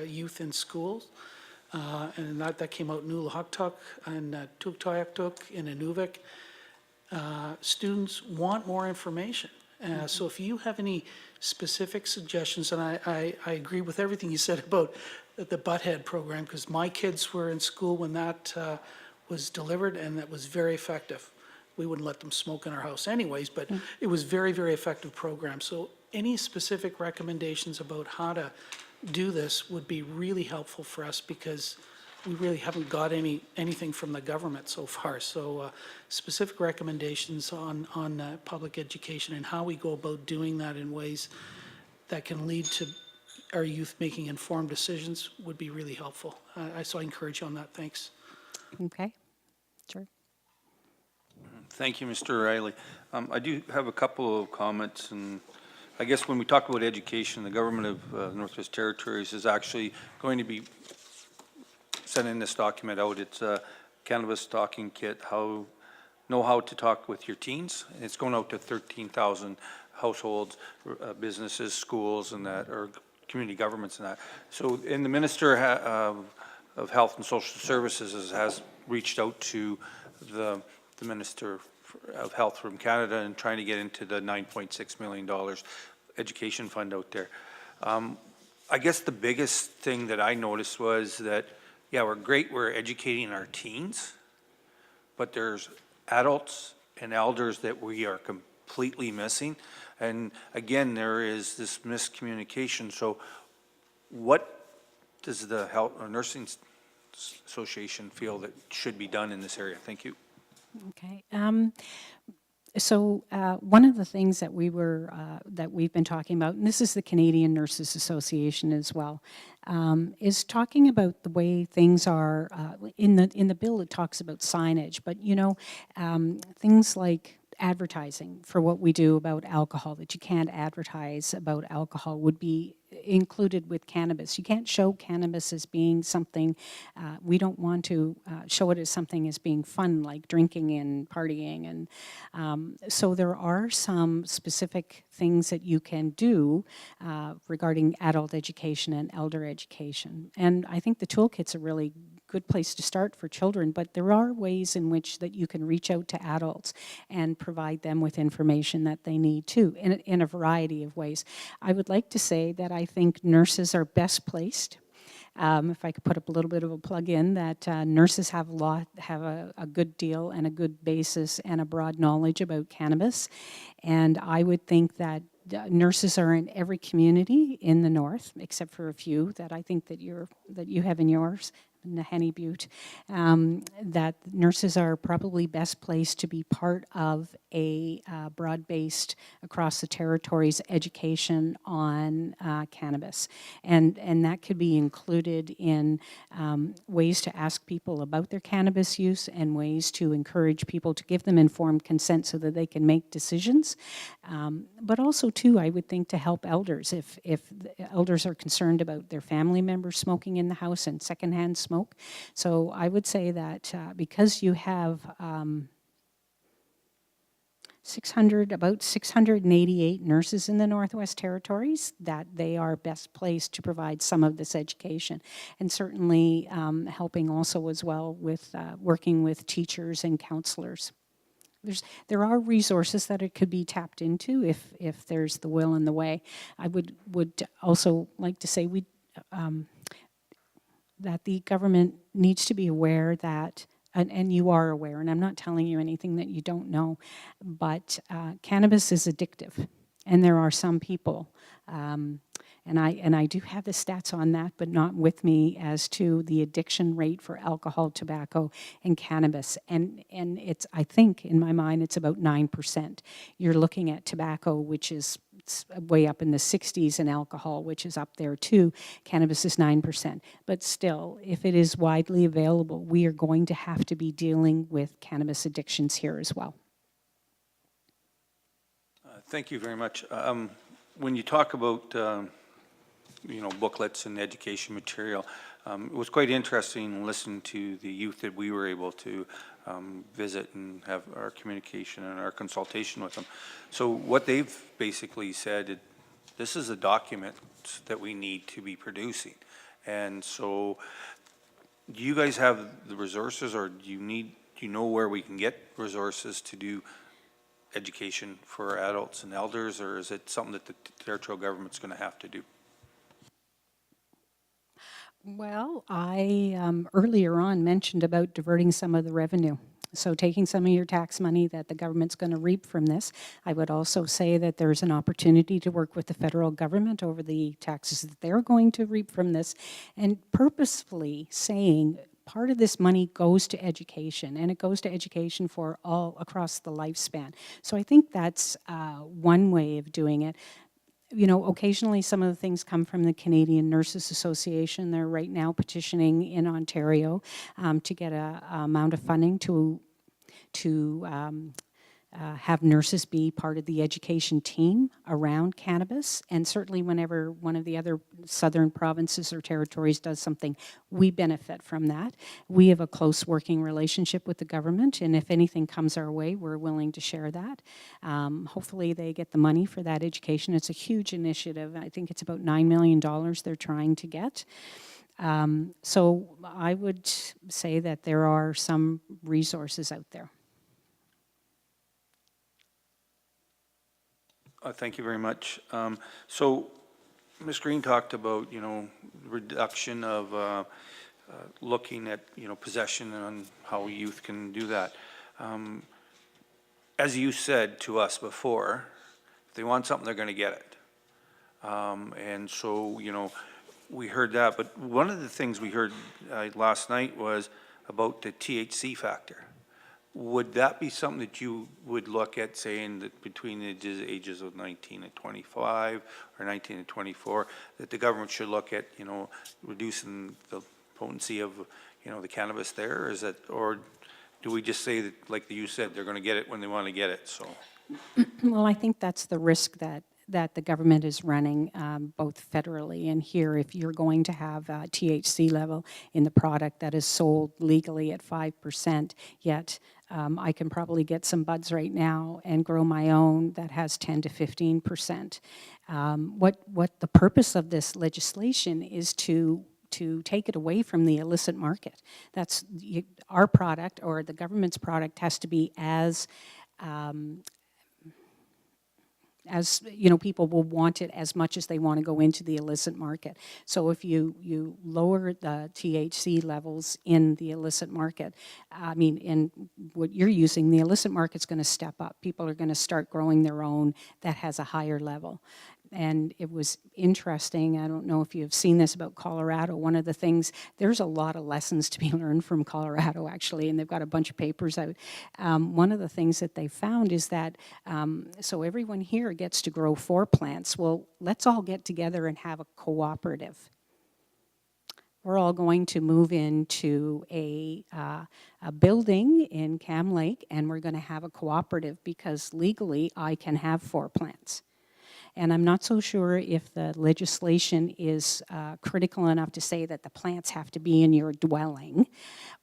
youth in schools. And that came out in Nulahaktuk and Tuktoyaktuk in Inuvik. Students want more information. So if you have any specific suggestions, and I agree with everything you said about the Butthead program, because my kids were in school when that was delivered, and that was very effective. We wouldn't let them smoke in our house anyways, but it was very, very effective program. So any specific recommendations about how to do this would be really helpful for us, because we really haven't got anything from the government so far. So specific recommendations on public education and how we go about doing that in ways that can lead to our youth making informed decisions would be really helpful. So I encourage you on that. Thanks. Okay, sure. Thank you, Mr. Riley. I do have a couple of comments, and I guess when we talk about education, the government of Northwest Territories is actually going to be sending this document out. It's a cannabis talking kit, know how to talk with your teens. It's going out to 13,000 households, businesses, schools, and that, or community governments and that. So, and the Minister of Health and Social Services has reached out to the Minister of Health from Canada and trying to get into the $9.6 million education fund out there. I guess the biggest thing that I noticed was that, yeah, we're educating our teens, but there's adults and elders that we are completely missing. And again, there is this miscommunication. So what does the Health or Nursing Association feel that should be done in this area? Thank you. Okay. So one of the things that we've been talking about, and this is the Canadian Nurses Association as well, is talking about the way things are in the bill. It talks about signage, but things like advertising for what we do about alcohol, that you can't advertise about alcohol, would be included with cannabis. You can't show cannabis as being something, we don't want to show it as something as being fun, like drinking and partying. And so there are some specific things that you can do regarding adult education and elder education. And I think the toolkit's a really good place to start for children, but there are ways in which that you can reach out to adults and provide them with information that they need too, in a variety of ways. I would like to say that I think nurses are best placed. If I could put up a little bit of a plug in, that nurses have a good deal and a good basis and a broad knowledge about cannabis. And I would think that nurses are in every community in the north, except for a few that I think that you have in yours, Nahanni Butte, that nurses are probably best placed to be part of a broad-based, across the territories, education on cannabis. And that could be included in ways to ask people about their cannabis use and ways to encourage people to give them informed consent so that they can make decisions. But also, too, I would think to help elders. If the elders are concerned about their family members smoking in the house and secondhand smoke. So I would say that because you have about 688 nurses in the Northwest Territories, that they are best placed to provide some of this education. And certainly helping also as well with working with teachers and counselors. there are resources that it could be tapped into if there's the will and the way. I would also like to say that the government needs to be aware that, and you are aware, and I'm not telling you anything that you don't know, but cannabis is addictive, and there are some people, and I do have the stats on that, but not with me as to the addiction rate for alcohol, tobacco, and cannabis. And it's, I think, in my mind, it's about 9%. You're looking at tobacco, which is way up in the 60s, and alcohol, which is up there too. Cannabis is 9%. But still, if it is widely available, we are going to have to be dealing with cannabis addictions here as well. Thank you very much. When you talk about booklets and education material, it was quite interesting listening to the youth that we were able to visit and have our communication and our consultation with them. So what they've basically said, this is a document that we need to be producing. And so do you guys have the resources, or do you know where we can get resources to do education for adults and elders, or is it something that the territorial government's going to have to do? Well, I earlier on mentioned about diverting some of the revenue. So taking some of your tax money that the government's going to reap from this. I would also say that there's an opportunity to work with the federal government over the taxes that they're going to reap from this, and purposefully saying part of this money goes to education, and it goes to education for all across the lifespan. So I think that's one way of doing it. You know, occasionally some of the things come from the Canadian Nurses Association. They're right now petitioning in Ontario to get a amount of funding to have nurses be part of the education team around cannabis. And certainly whenever one of the other southern provinces or territories does something, we benefit from that. We have a close working relationship with the government, and if anything comes our way, we're willing to share that. Hopefully they get the money for that education. It's a huge initiative. I think it's about $9 million they're trying to get. So I would say that there are some resources out there. Thank you very much. So Ms. Green talked about, reduction of looking at, possession and how youth can do that. As you said to us before, if they want something, they're going to get it. And so, we heard that. But one of the things we heard last night was about the THC factor. Would that be something that you would look at, saying that between the ages of 19 and 25 or 19 and 24, that the government should look at, reducing the potency of, the cannabis there? Is that, or do we just say that, like you said, they're going to get it when they want to get it? So, well, I think that's the risk that the government is running, both federally and here. If you're going to have a THC level in the product that is sold legally at 5%, yet I can probably get some buds right now and grow my own that has 10 to 15%. What the purpose of this legislation is to take it away from the illicit market. That's our product, or the government's product, has to be as people will want it as much as they want to go into the illicit market. So if you lower the THC levels in the illicit market, in what you're using, the illicit market's going to step up. People are going to start growing their own that has a higher level. And it was interesting, I don't know if you've seen this about Colorado, one of the things, there's a lot of lessons to be learned from Colorado actually, and they've got a bunch of papers out. One of the things that they found is that, so everyone here gets to grow 4 plants. Well, let's all get together and have a cooperative. We're all going to move into a building in Cam Lake, and we're going to have a cooperative because legally I can have 4 plants. And I'm not so sure if the legislation is critical enough to say that the plants have to be in your dwelling,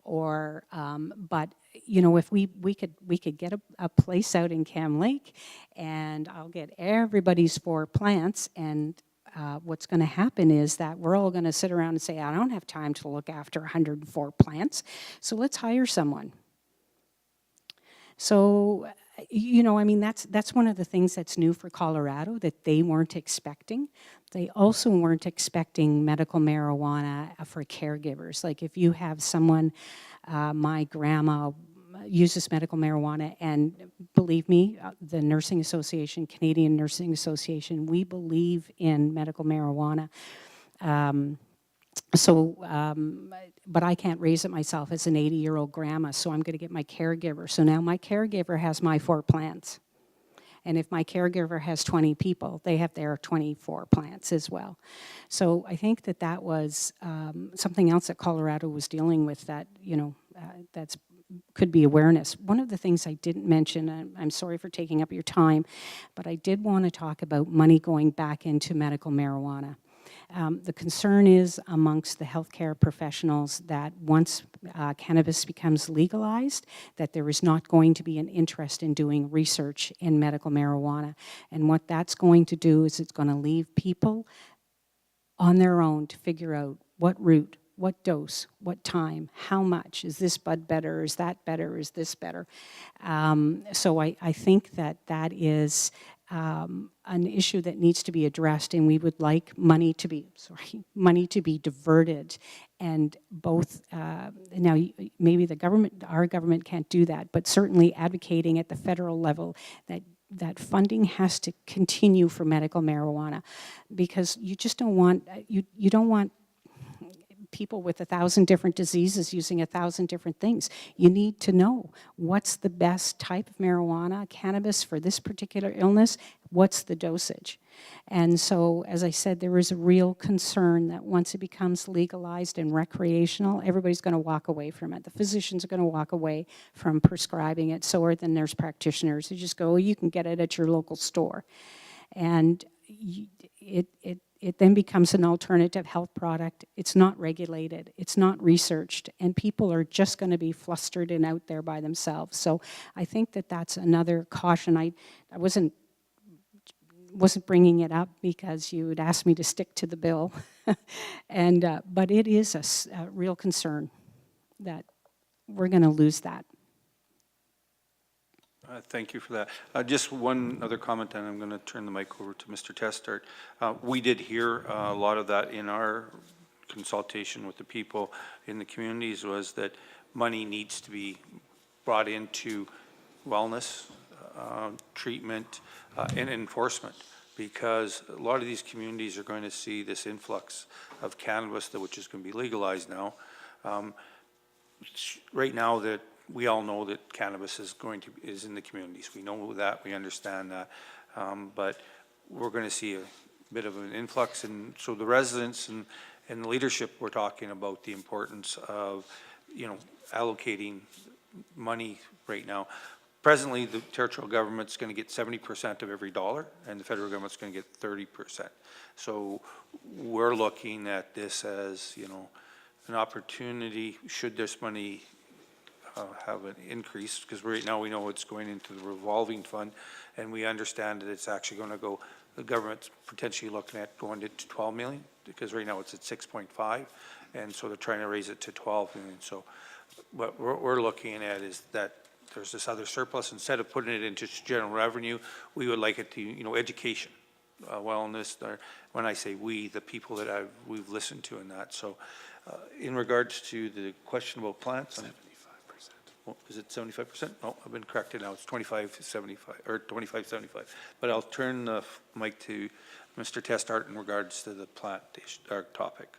or but if we could get a place out in Cam Lake, and I'll get everybody's 4 plants, and what's going to happen is that we're all going to sit around and say, I don't have time to look after 104 plants, so let's hire someone. So, you know, I mean, that's one of the things that's new for Colorado that they weren't expecting. They also weren't expecting medical marijuana for caregivers. Like if you have someone, my grandma uses medical marijuana, and believe me, the Nursing Association, Canadian Nursing Association, we believe in medical marijuana. But I can't raise it myself as an 80-year-old grandma, so I'm going to get my caregiver. So now my caregiver has my 4 plants. And if my caregiver has 20 people, they have their 24 plants as well. So I think that that was something else that Colorado was dealing with that, you know, that's could be awareness. One of the things I didn't mention, I'm sorry for taking up your time, but I did want to talk about money going back into medical marijuana. The concern is amongst the healthcare professionals that once cannabis becomes legalized, that there is not going to be an interest in doing research in medical marijuana. And what that's going to do is it's going to leave people on their own to figure out what route, what dose, what time, how much, is this bud better, is that better, is this better? So I think that that is an issue that needs to be addressed, and we would like money to be, money to be diverted. And both, now maybe the government, our government can't do that, but certainly advocating at the federal level that funding has to continue for medical marijuana, because you just don't want, you don't want people with 1,000 different diseases using 1,000 different things. You need to know what's the best type of marijuana, cannabis for this particular illness, what's the dosage. And so, as I said, there is a real concern that once it becomes legalized and recreational, everybody's going to walk away from it. The physicians are going to walk away from prescribing it, so are the nurse practitioners who just go, oh, you can get it at your local store. And it then becomes an alternative health product. It's not regulated, it's not researched, and people are just going to be flustered and out there by themselves. So I think that that's another caution. I wasn't bringing it up because you had asked me to stick to the bill, but it is a real concern that we're going to lose that. Thank you for that. Just one other comment, and I'm going to turn the mic over to Mr. Testart. We did hear a lot of that in our consultation with the people in the communities, was that money needs to be brought into wellness, treatment, and enforcement, because a lot of these communities are going to see this influx of cannabis, which is going to be legalized now. Right now, that we all know that cannabis is in the communities. We know that, we understand that, but we're going to see a bit of an influx, and so the residents and the leadership were talking about the importance of, you know, allocating money right now. Presently, the territorial government's going to get 70% of every dollar, and the federal government's going to get 30%. So we're looking at this as, you know, an opportunity, should this money have an increase, because right now we know it's going into the revolving fund, and we understand that it's actually going to go, the government's potentially looking at going to 12 million, because right now it's at 6.5, and so they're trying to raise it to 12 million. So what we're looking at is that there's this other surplus. Instead of putting it into general revenue, we would like it to, you know, education, wellness. When I say we, the people that we've listened to in that. So in regards to the question about plants, 75%. Well, is it 75%? No, I've been corrected now. It's 25-75 or 25-75. But I'll turn the mic to Mr. Testart in regards to the plant topic.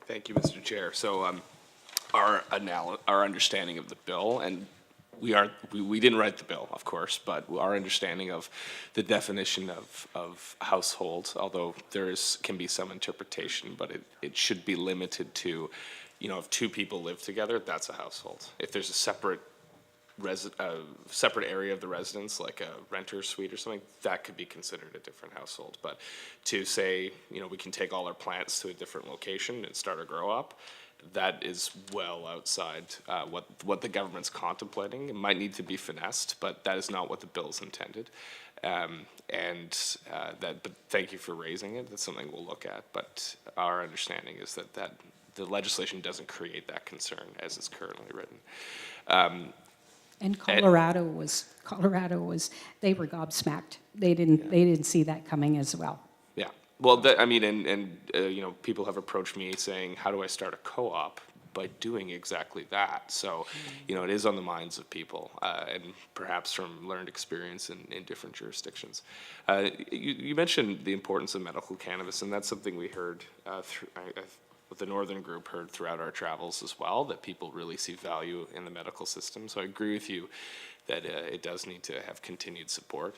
Thank you, Mr. Chair. So our understanding of the bill, and we didn't write the bill, of course, but our understanding of the definition of household, although can be some interpretation, but it should be limited to, you know, if 2 people live together, that's a household. If there's a separate area of the residence, like a renter's suite or something, that could be considered a different household. But to say, you know, we can take all our plants to a different location and start a grow up, that is well outside what the government's contemplating. It might need to be finessed, but that is not what the bill's intended. But thank you for raising it. That's something we'll look at. But our understanding is that the legislation doesn't create that concern as it's currently written. And Colorado was, they were gobsmacked. They didn't see that coming as well. Yeah, well, I mean, you know, people have approached me saying, how do I start a co-op? By doing exactly that. So, you know, it is on the minds of people, and perhaps from learned experience in different jurisdictions. You mentioned the importance of medical cannabis, and that's something we heard with the Northern Group heard throughout our travels as well, that people really see value in the medical system. So I agree with you that it does need to have continued support.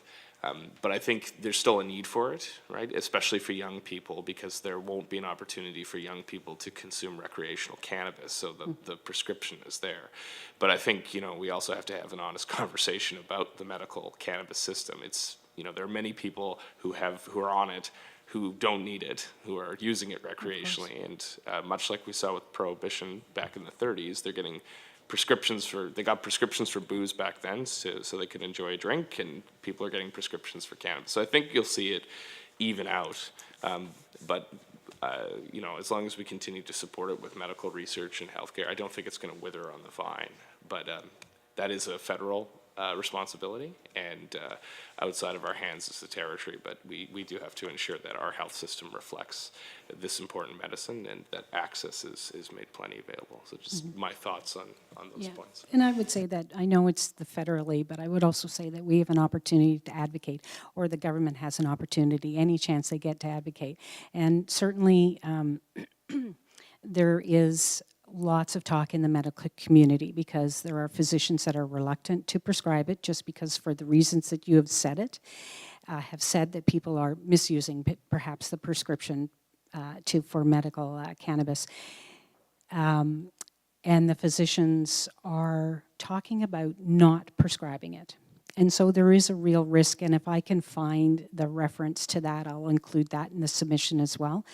But I think there's still a need for it, right? Especially for young people, because there won't be an opportunity for young people to consume recreational cannabis. So the prescription is there. But I think, you know, we also have to have an honest conversation about the medical cannabis system. It's, you know, there are many people who are on it who don't need it, who are using it recreationally. And much like we saw with Prohibition back in the 30s, they're getting they got prescriptions for booze back then so they could enjoy a drink, and people are getting prescriptions for cannabis. So I think you'll see it even out. But you know, as long as we continue to support it with medical research and healthcare, I don't think it's going to wither on the vine. But that is a federal responsibility, and outside of our hands is the territory. But we do have to ensure that our health system reflects this important medicine and that access is made plenty available. So just my thoughts on those points. And I would say that, I know it's the federally, but I would also say that we have an opportunity to advocate, or the government has an opportunity, any chance they get to advocate. And certainly there is lots of talk in the medical community, because there are physicians that are reluctant to prescribe it just because, for the reasons that you have said that people are misusing perhaps the prescription for medical cannabis. And the physicians are talking about not prescribing it. And so there is a real risk, and if I can find the reference to that, I'll include that in the submission as well.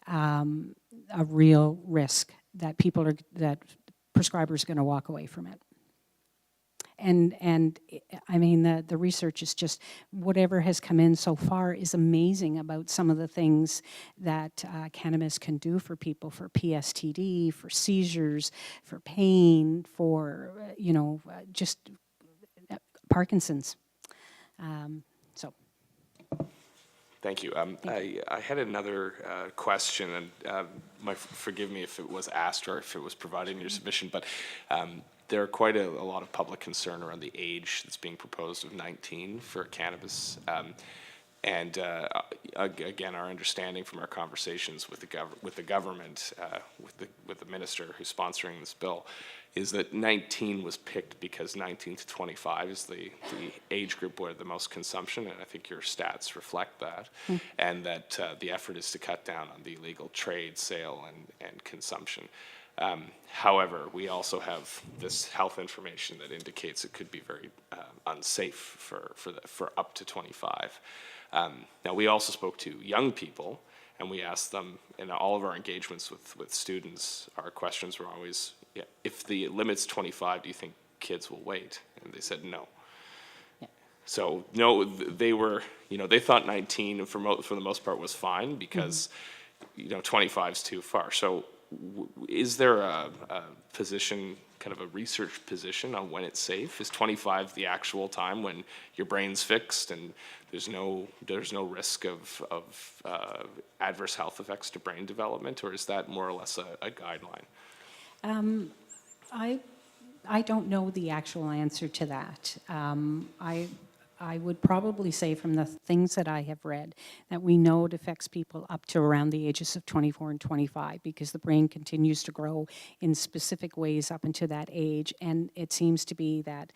A real risk that prescribers are going to walk away from it. And I mean, the research is just, whatever has come in so far is amazing about some of the things that cannabis can do for people, for PSTD, for seizures, for pain, for, you know, just Parkinson's. So. Thank you. I had another question, and forgive me if it was asked or if it was provided in your submission, but there are quite a lot of public concern around the age that's being proposed of 19 for cannabis. And again, our understanding from our conversations with the government, with the minister who's sponsoring this bill, is that 19 was picked because 19 to 25 is the age group where the most consumption, and I think your stats reflect that, and that the effort is to cut down on the illegal trade, sale, and consumption. However, we also have this health information that indicates it could be very unsafe for up to 25. Now, we also spoke to young people, and we asked them, in all of our engagements with students, our questions were always, if the limit's 25, do you think kids will wait? And they said no. Yeah. So no, they were, you know, they thought 19 for the most part was fine, because you know, 25 is too far. So is there a position, kind of a research position on when it's safe? Is 25 the actual time when your brain's fixed and there's no risk of adverse health effects to brain development, or is that more or less a guideline? I don't know the actual answer to that. I would probably say, from the things that I have read, that we know it affects people up to around the ages of 24 and 25, because the brain continues to grow in specific ways up into that age, and it seems to be that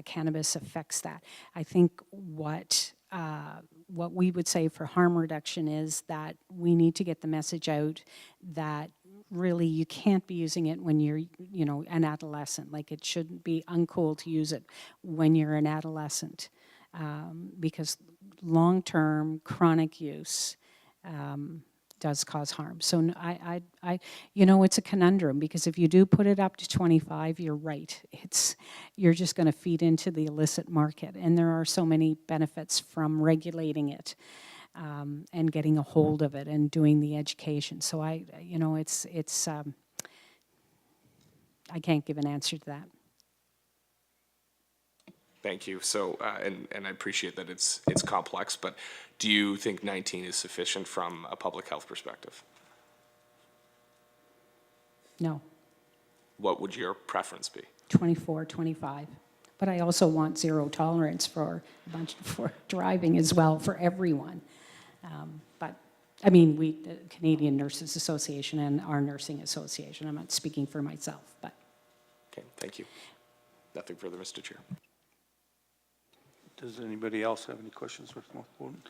cannabis affects that. I think what we would say for harm reduction is that we need to get the message out that really you can't be using it when you're, you know, an adolescent. Like, it shouldn't be uncool to use it when you're an adolescent. Because long-term chronic use does cause harm. So you know, it's a conundrum, because if you do put it up to 25, you're right. You're just going to feed into the illicit market, and there are so many benefits from regulating it and getting a hold of it and doing the education. So you know, I can't give an answer to that. Thank you. So, and I appreciate that it's complex, but do you think 19 is sufficient from a public health perspective? No, What would your preference be? 24, 25. But I also want zero tolerance for for driving as well for everyone. But I mean, we, the Canadian Nurses Association and our nursing association, I'm not speaking for myself, but. Okay, thank you. Nothing further, Mr. Chair. Does anybody else have any questions for Mr. Bowden?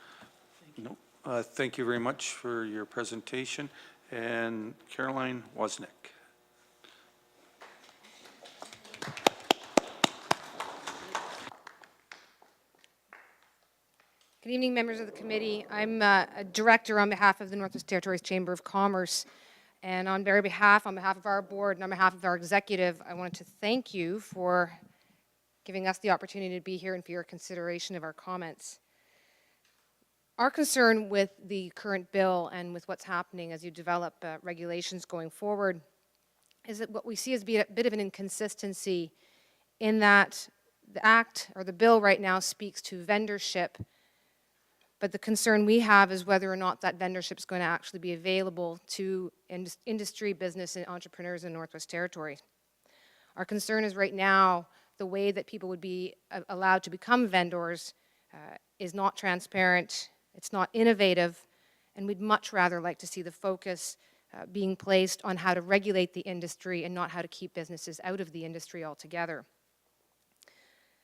No. Thank you very much for your presentation. And Caroline Wozniak. Good evening, members of the committee. I'm a director on behalf of the Northwest Territories Chamber of Commerce. And on their behalf, on behalf of our board, and on behalf of our executive, I wanted to thank you for giving us the opportunity to be here and for your consideration of our comments. Our concern with the current bill and with what's happening as you develop regulations going forward is that what we see as a bit of an inconsistency in that the act or the bill right now speaks to vendorship, but the concern we have is whether or not that vendorship is going to actually be available to industry, business, and entrepreneurs in Northwest Territories. Our concern is right now the way that people would be allowed to become vendors is not transparent, it's not innovative, and we'd much rather like to see the focus being placed on how to regulate the industry and not how to keep businesses out of the industry altogether.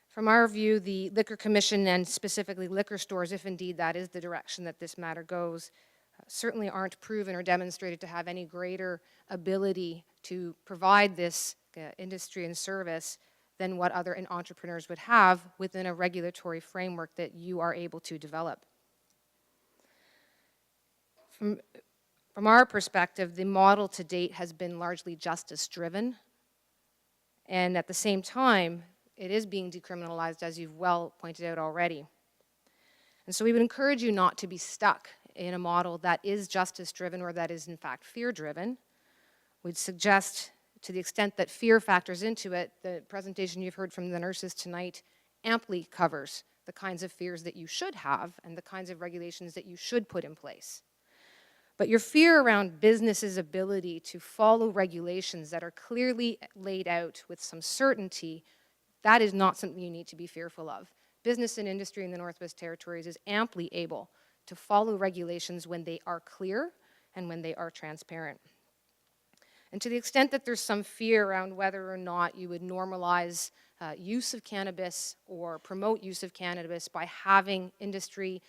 From our view, the Liquor Commission and specifically liquor stores, if indeed that is the direction that this matter goes, certainly aren't proven or demonstrated to have any greater ability to provide this industry and service than what other entrepreneurs would have within a regulatory framework that you are able to develop. From our perspective, the model to date has been largely justice-driven, and at the same time, it is being decriminalized, as you've well pointed out already. And so we would encourage you not to be stuck in a model that is justice-driven or that is in fact fear-driven. We'd suggest, to the extent that fear factors into it, the presentation you've heard from the nurses tonight amply covers the kinds of fears that you should have and the kinds of regulations that you should put in place. But your fear around businesses' ability to follow regulations that are clearly laid out with some certainty, that is not something you need to be fearful of. Business and industry in the Northwest Territories is amply able to follow regulations when they are clear and when they are transparent. And to the extent that there's some fear around whether or not you would normalize use of cannabis or promote use of cannabis by having industry,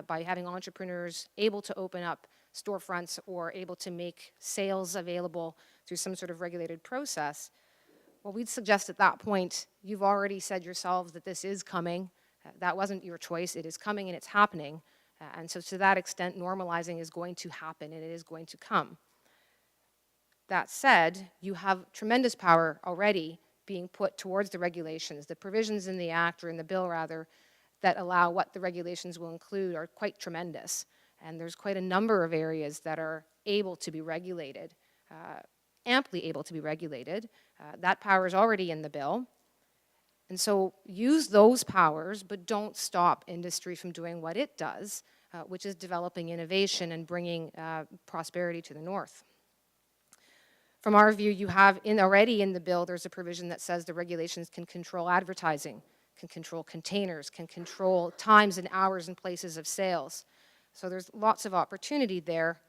by having entrepreneurs able to open up storefronts or able to make sales available through some sort of regulated process, well, we'd suggest at that point, you've already said yourselves that this is coming. That wasn't your choice. It is coming and it's happening. And so to that extent, normalizing is going to happen and it is going to come. That said, you have tremendous power already being put towards the regulations. The provisions in the act, or in the bill rather, that allow what the regulations will include are quite tremendous. And there's quite a number of areas that are able to be regulated, amply able to be regulated. That power is already in the bill. And so use those powers, but don't stop industry from doing what it does, which is developing innovation and bringing prosperity to the North. From our view, you have already in the bill, there's a provision that says the regulations can control advertising, can control containers, can control times and hours and places of sales. So there's lots of opportunity there,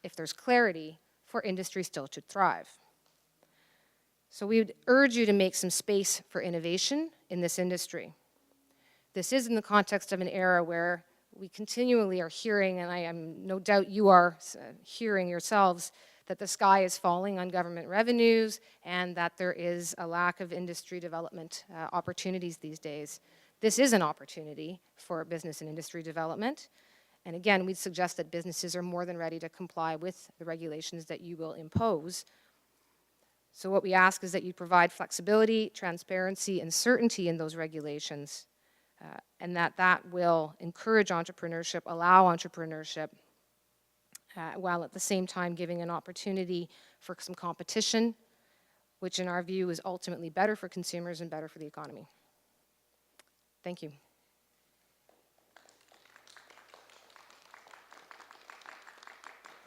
if there's clarity, for industry still to thrive. So we would urge you to make some space for innovation in this industry. This is in the context of an era where we continually are hearing, and I am no doubt you are hearing yourselves, that the sky is falling on government revenues and that there is a lack of industry development opportunities these days. This is an opportunity for business and industry development. And again, we'd suggest that businesses are more than ready to comply with the regulations that you will impose. So what we ask is that you provide flexibility, transparency, and certainty in those regulations, and that will encourage entrepreneurship, allow entrepreneurship, while at the same time giving an opportunity for some competition, which in our view is ultimately better for consumers and better for the economy. Thank you.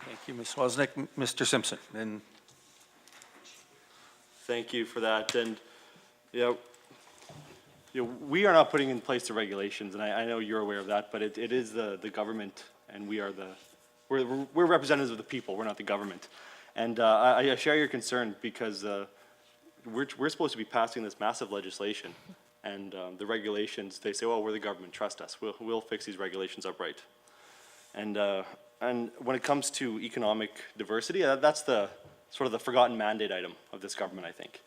Thank you, Ms. Wozniak. Mr. Simpson, and Thank you for that. And, we are not putting in place the regulations, and I know you're aware of that, but it is the government, and we're representatives of the people, we're not the government. And I share your concern because we're supposed to be passing this massive legislation, and the regulations, they say, well, we're the government, trust us, we'll fix these regulations up right. And when it comes to economic diversity, that's the sort of the forgotten mandate item of this government, I think.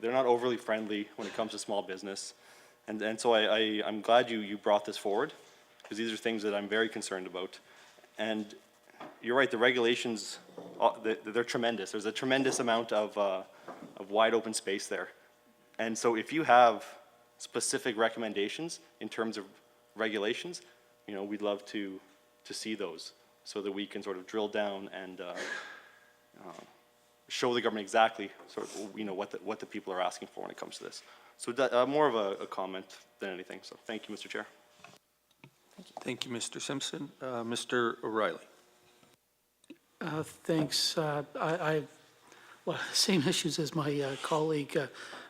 They're not overly friendly when it comes to small business. And so I'm glad you brought this forward, because these are things that I'm very concerned about. And you're right, the regulations, they're tremendous. There's a tremendous amount of wide open space there. And so if you have specific recommendations in terms of regulations, we'd love to see those so that we can sort of drill down and show the government exactly sort of, what the people are asking for when it comes to this. So more of a comment than anything. So thank you, Mr. Chair. thank you, Mr. Simpson. Mr. O'Reilly. Thanks. Well, same issues as my colleague.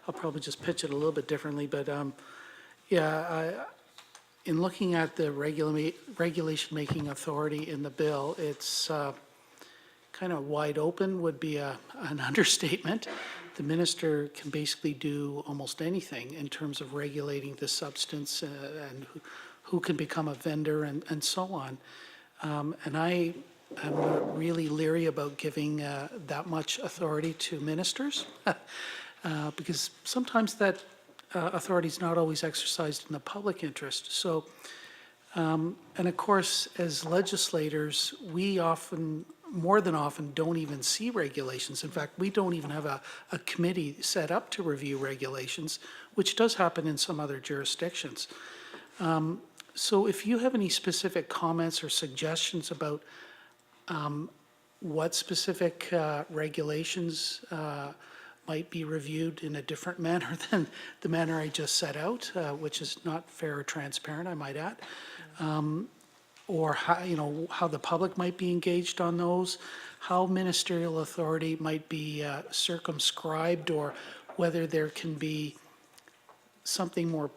I'll probably just pitch it a little bit differently, but in looking at the regulation-making authority in the bill, it's kind of wide open would be an understatement. The minister can basically do almost anything in terms of regulating the substance and who can become a vendor and so on. And I am really leery about giving that much authority to ministers because sometimes that authority is not always exercised in the public interest. So, and of course, as legislators, we more than often don't even see regulations. In fact, we don't even have a committee set up to review regulations, which does happen in some other jurisdictions. So if you have any specific comments or suggestions about what specific regulations might be reviewed in a different manner than the manner I just set out, which is not fair or transparent, I might add, or how the public might be engaged on those, how ministerial authority might be circumscribed, or whether there can be something more,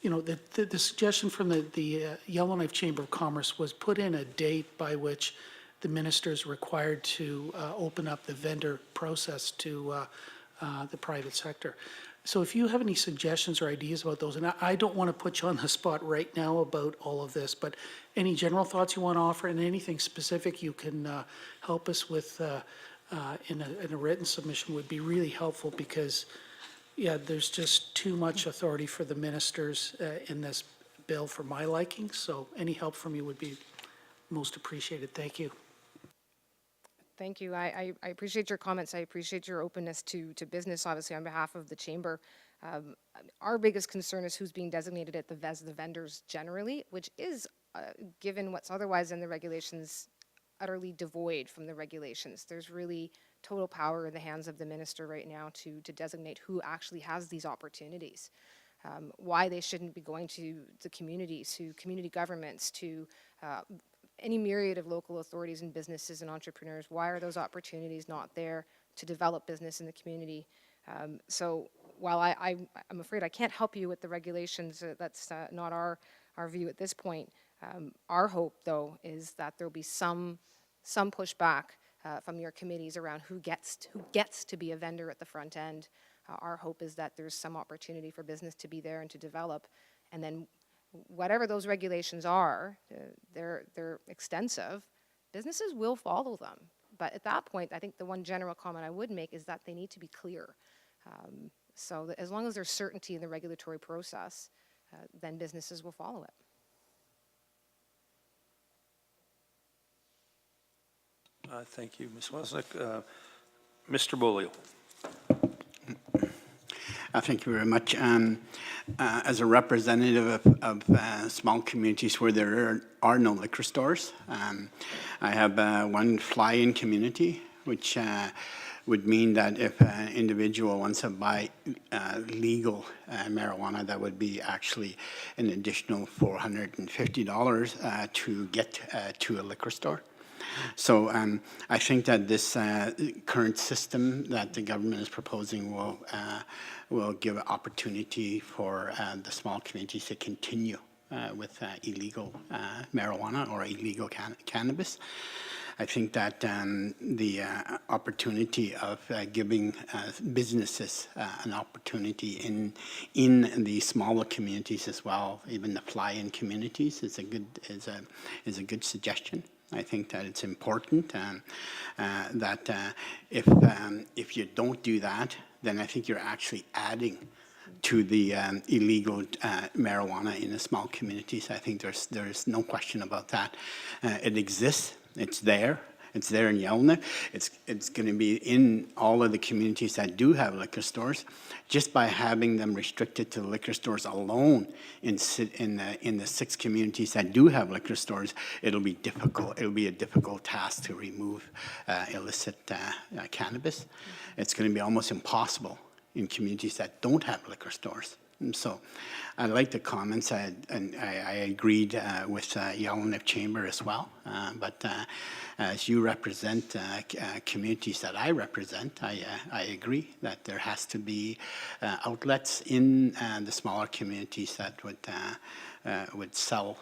the suggestion from the Yellowknife Chamber of Commerce was put in a date by which the minister is required to open up the vendor process to the private sector. So if you have any suggestions or ideas about those, and I don't want to put you on the spot right now about all of this, but any general thoughts you want to offer and anything specific you can help us with in a written submission would be really helpful, because there's just too much authority for the ministers in this bill for my liking. So any help from you would be most appreciated. Thank you. Thank you. I appreciate your comments. I appreciate your openness to business, obviously, on behalf of the chamber. Our biggest concern is who's being designated as the vendors generally, which is, given what's otherwise in the regulations, utterly devoid from the regulations. There's really total power in the hands of the minister right now to designate who actually has these opportunities. Why they shouldn't be going to the communities, to community governments, to any myriad of local authorities and businesses and entrepreneurs. Why are those opportunities not there to develop business in the community? So while I'm afraid I can't help you with the regulations, that's not our view at this point. Our hope, though, is that there'll be some pushback from your committees around who gets to be a vendor at the front end. Our hope is that there's some opportunity for business to be there and to develop, and then whatever those regulations are, they're extensive, businesses will follow them. But at that point, I think the one general comment I would make is that they need to be clear. So that as long as there's certainty in the regulatory process, then businesses will follow it. Thank you, Ms. Wozniak. Mr. Beaulieu. Thank you very much. As a representative of small communities where there are no liquor stores, I have one fly-in community, which would mean that if an individual wants to buy legal marijuana, that would be actually an additional $450 to get to a liquor store. So I think that this current system that the government is proposing will give opportunity for the small communities to continue with illegal marijuana or illegal cannabis. I think that the opportunity of giving businesses an opportunity in the smaller communities as well, even the fly-in communities, is a good suggestion. I think that it's important that if you don't do that, then I think you're actually adding to the illegal marijuana in the small communities. I think there's no question about that. It exists. It's there. It's there in Yellowknife. It's going to be in all of the communities that do have liquor stores. Just by having them restricted to liquor stores alone in the 6 communities that do have liquor stores, it'll be difficult. It'll be a difficult task to remove illicit cannabis. It's going to be almost impossible in communities that don't have liquor stores. And so I like the comments, and I agreed with Yellowknife Chamber as well. But as you represent communities that I represent, I agree that there has to be outlets in the smaller communities that would sell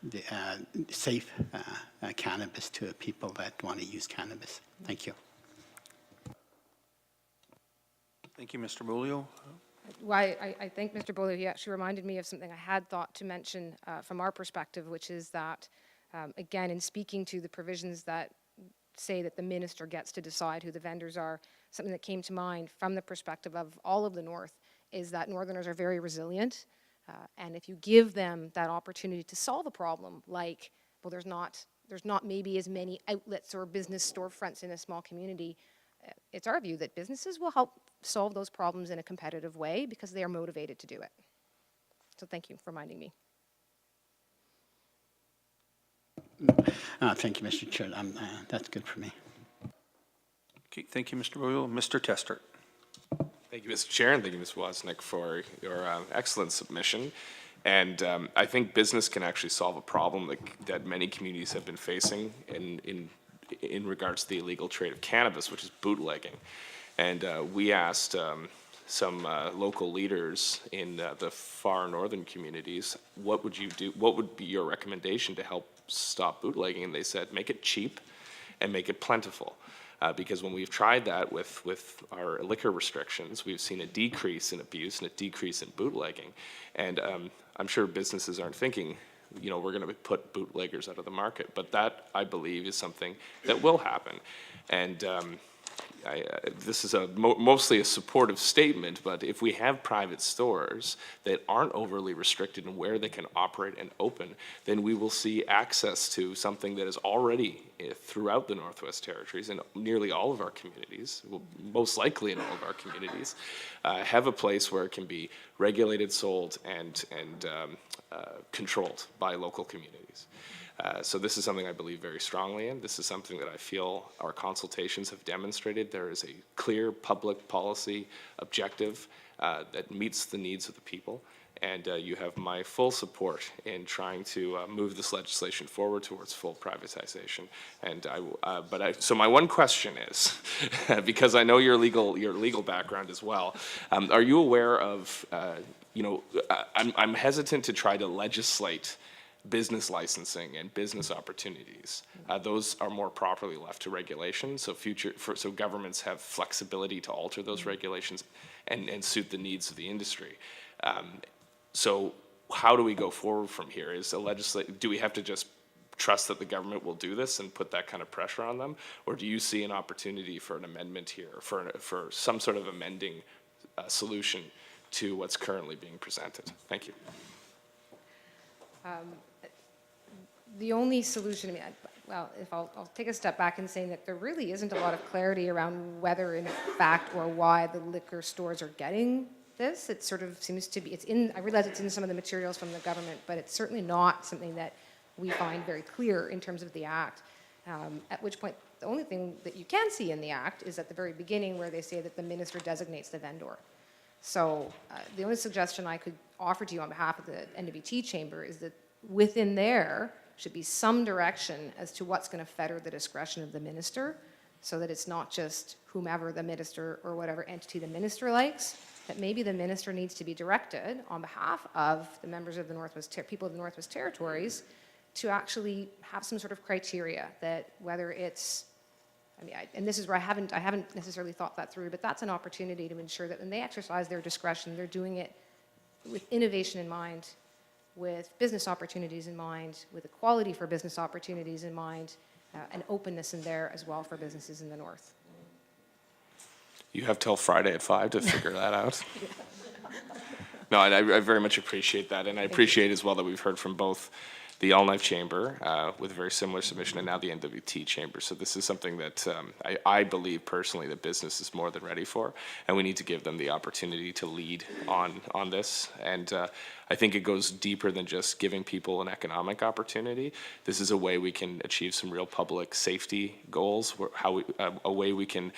the safe cannabis to people that want to use cannabis. Thank you. Thank you, Mr. Bulio. Well, I thank Mr. Beaulieu. He actually reminded me of something I had thought to mention from our perspective, which is that, again, in speaking to the provisions that say that the minister gets to decide who the vendors are, something that came to mind from the perspective of all of the North is that Northerners are very resilient. And if you give them that opportunity to solve a problem, like, well, there's not maybe as many outlets or business storefronts in a small community, it's our view that businesses will help solve those problems in a competitive way because they are motivated to do it. So thank you for reminding me. Thank you, Mr. Chair. That's good for me. Okay, thank you, Mr. Bulio. Mr. Testart. Thank you, Mr. Chair, and thank you, Ms. Wozniak, for your excellent submission. And I think business can actually solve a problem that many communities have been facing in regards to the illegal trade of cannabis, which is bootlegging. And we asked some local leaders in the far northern communities, what would you do? What would be your recommendation to help stop bootlegging? And they said, make it cheap and make it plentiful. Because when we've tried that with our liquor restrictions, we've seen a decrease in abuse and a decrease in bootlegging. And I'm sure businesses aren't thinking, we're going to put bootleggers out of the market. But that, I believe, is something that will happen. And this is mostly a supportive statement, but if we have private stores that aren't overly restricted in where they can operate and open, then we will see access to something that is already throughout the Northwest Territories and nearly all of our communities, well, most likely in all of our communities, have a place where it can be regulated, sold, and controlled by local communities. So this is something I believe very strongly in. This is something that I feel our consultations have demonstrated. There is a clear public policy objective that meets the needs of the people. And you have my full support in trying to move this legislation forward towards full privatization. And so my one question is, because I know your legal background as well, are you aware of, I'm hesitant to try to legislate business licensing and business opportunities. Those are more properly left to regulation, so governments have flexibility to alter those regulations and suit the needs of the industry. So how do we go forward from here? Do we have to just trust that the government will do this and put that kind of pressure on them? Or do you see an opportunity for an amendment here, for some sort of amending solution to what's currently being presented? Thank you. The only solution, if I'll take a step back and saying that there really isn't a lot of clarity around whether in fact or why the liquor stores are getting this. It sort of seems to be, I realize it's in some of the materials from the government, but it's certainly not something that we find very clear in terms of the Act. At which point The only thing that you can see in the act is at the very beginning where they say that the minister designates the vendor. So the only suggestion I could offer to you on behalf of the NWT chamber is that within there should be some direction as to what's going to fetter the discretion of the minister, so that it's not just whomever the minister or whatever entity the minister likes, that maybe the minister needs to be directed on behalf of the members of the people of the Northwest Territories to actually have some sort of criteria that whether it's, and this is where I haven't necessarily thought that through, but that's an opportunity to ensure that when they exercise their discretion, they're doing it with innovation in mind, with business opportunities in mind, with equality for business opportunities in mind, and openness in there as well for businesses in the north. You have till Friday at 5 to figure that out. No, and I very much appreciate that, and I appreciate as well that we've heard from both the Yellowknife Chamber with a very similar submission, and now the NWT Chamber. So this is something that I believe personally that business is more than ready for, and we need to give them the opportunity to lead on this. And I think it goes deeper than just giving people an economic opportunity. This is a way we can achieve some real public safety goals, a way we can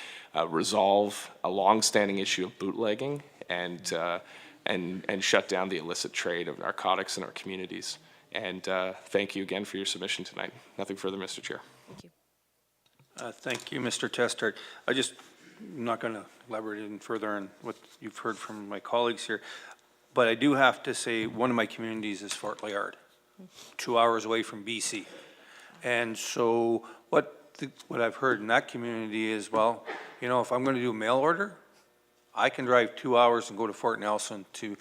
resolve a long-standing issue of bootlegging and shut down the illicit trade of narcotics in our communities. And thank you again for your submission tonight. Nothing further, Mr. Chair. Thank you. Thank you, Mr. Testart. I'm not going to elaborate any further on what you've heard from my colleagues here, but I do have to say one of my communities is Fort Liard, 2 hours away from BC. And so what I've heard in that community is, well, you know, if I'm going to do a mail order, I can drive 2 hours and go to Fort Nelson to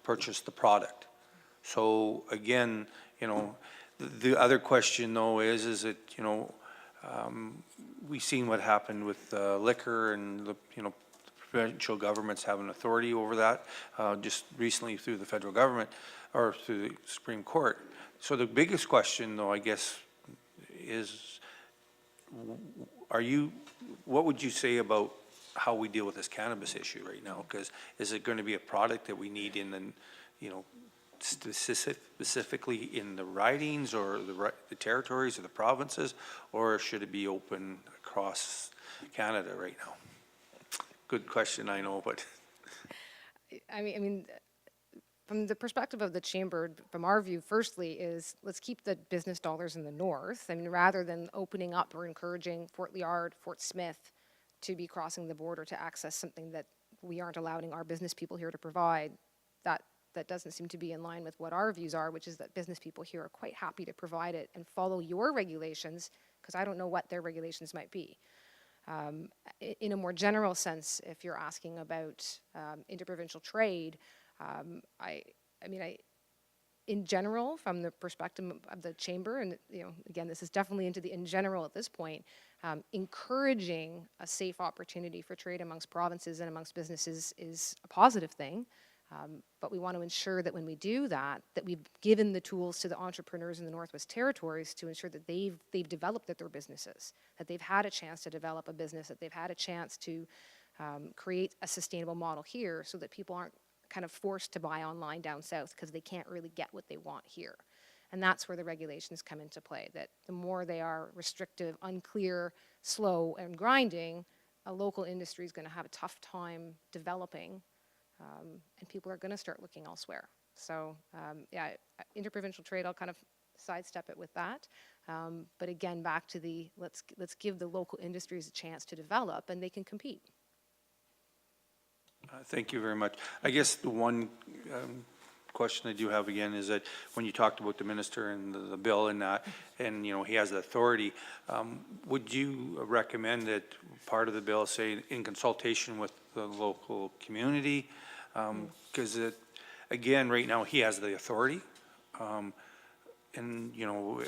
purchase the product. So again, you know, the other question though is it, you know, we've seen what happened with liquor and the, you know, provincial governments have an authority over that just recently through the federal government or through the Supreme Court. So the biggest question though, I guess, is what would you say about how we deal with this cannabis issue right now? Because is it going to be a product that we need in the, you know, specifically in the ridings or the territories or the provinces, or should it be open across Canada right now? Good question, I know, but. I mean, from the perspective of the chamber, from our view, firstly, is let's keep the business dollars in the north. I mean, rather than opening up or encouraging Fort Liard, Fort Smith to be crossing the border to access something that we aren't allowing our business people here to provide, that doesn't seem to be in line with what our views are, which is that business people here are quite happy to provide it and follow your regulations, because I don't know what their regulations might be. In a more general sense, if you're asking about interprovincial trade, in general, from the perspective of the chamber, and you know, again, this is definitely into the in general at this point, encouraging a safe opportunity for trade amongst provinces and amongst businesses is a positive thing. But we want to ensure that when we do that, that we've given the tools to the entrepreneurs in the Northwest Territories to ensure that they've developed their businesses, that they've had a chance to develop a business, that they've had a chance to create a sustainable model here, so that people aren't kind of forced to buy online down south because they can't really get what they want here. And that's where the regulations come into play, that the more they are restrictive, unclear, slow, and grinding, a local industry is going to have a tough time developing. And people are going to start looking elsewhere. So yeah, interprovincial trade, I'll kind of sidestep it with that. But again, back to the let's give the local industries a chance to develop, and they can compete. Thank you very much. I guess the one question I do have again is that when you talked about the minister and the bill and that, and you know, he has the authority, would you recommend that part of the bill say in consultation with the local community? Because again, right now he has the authority, and you know,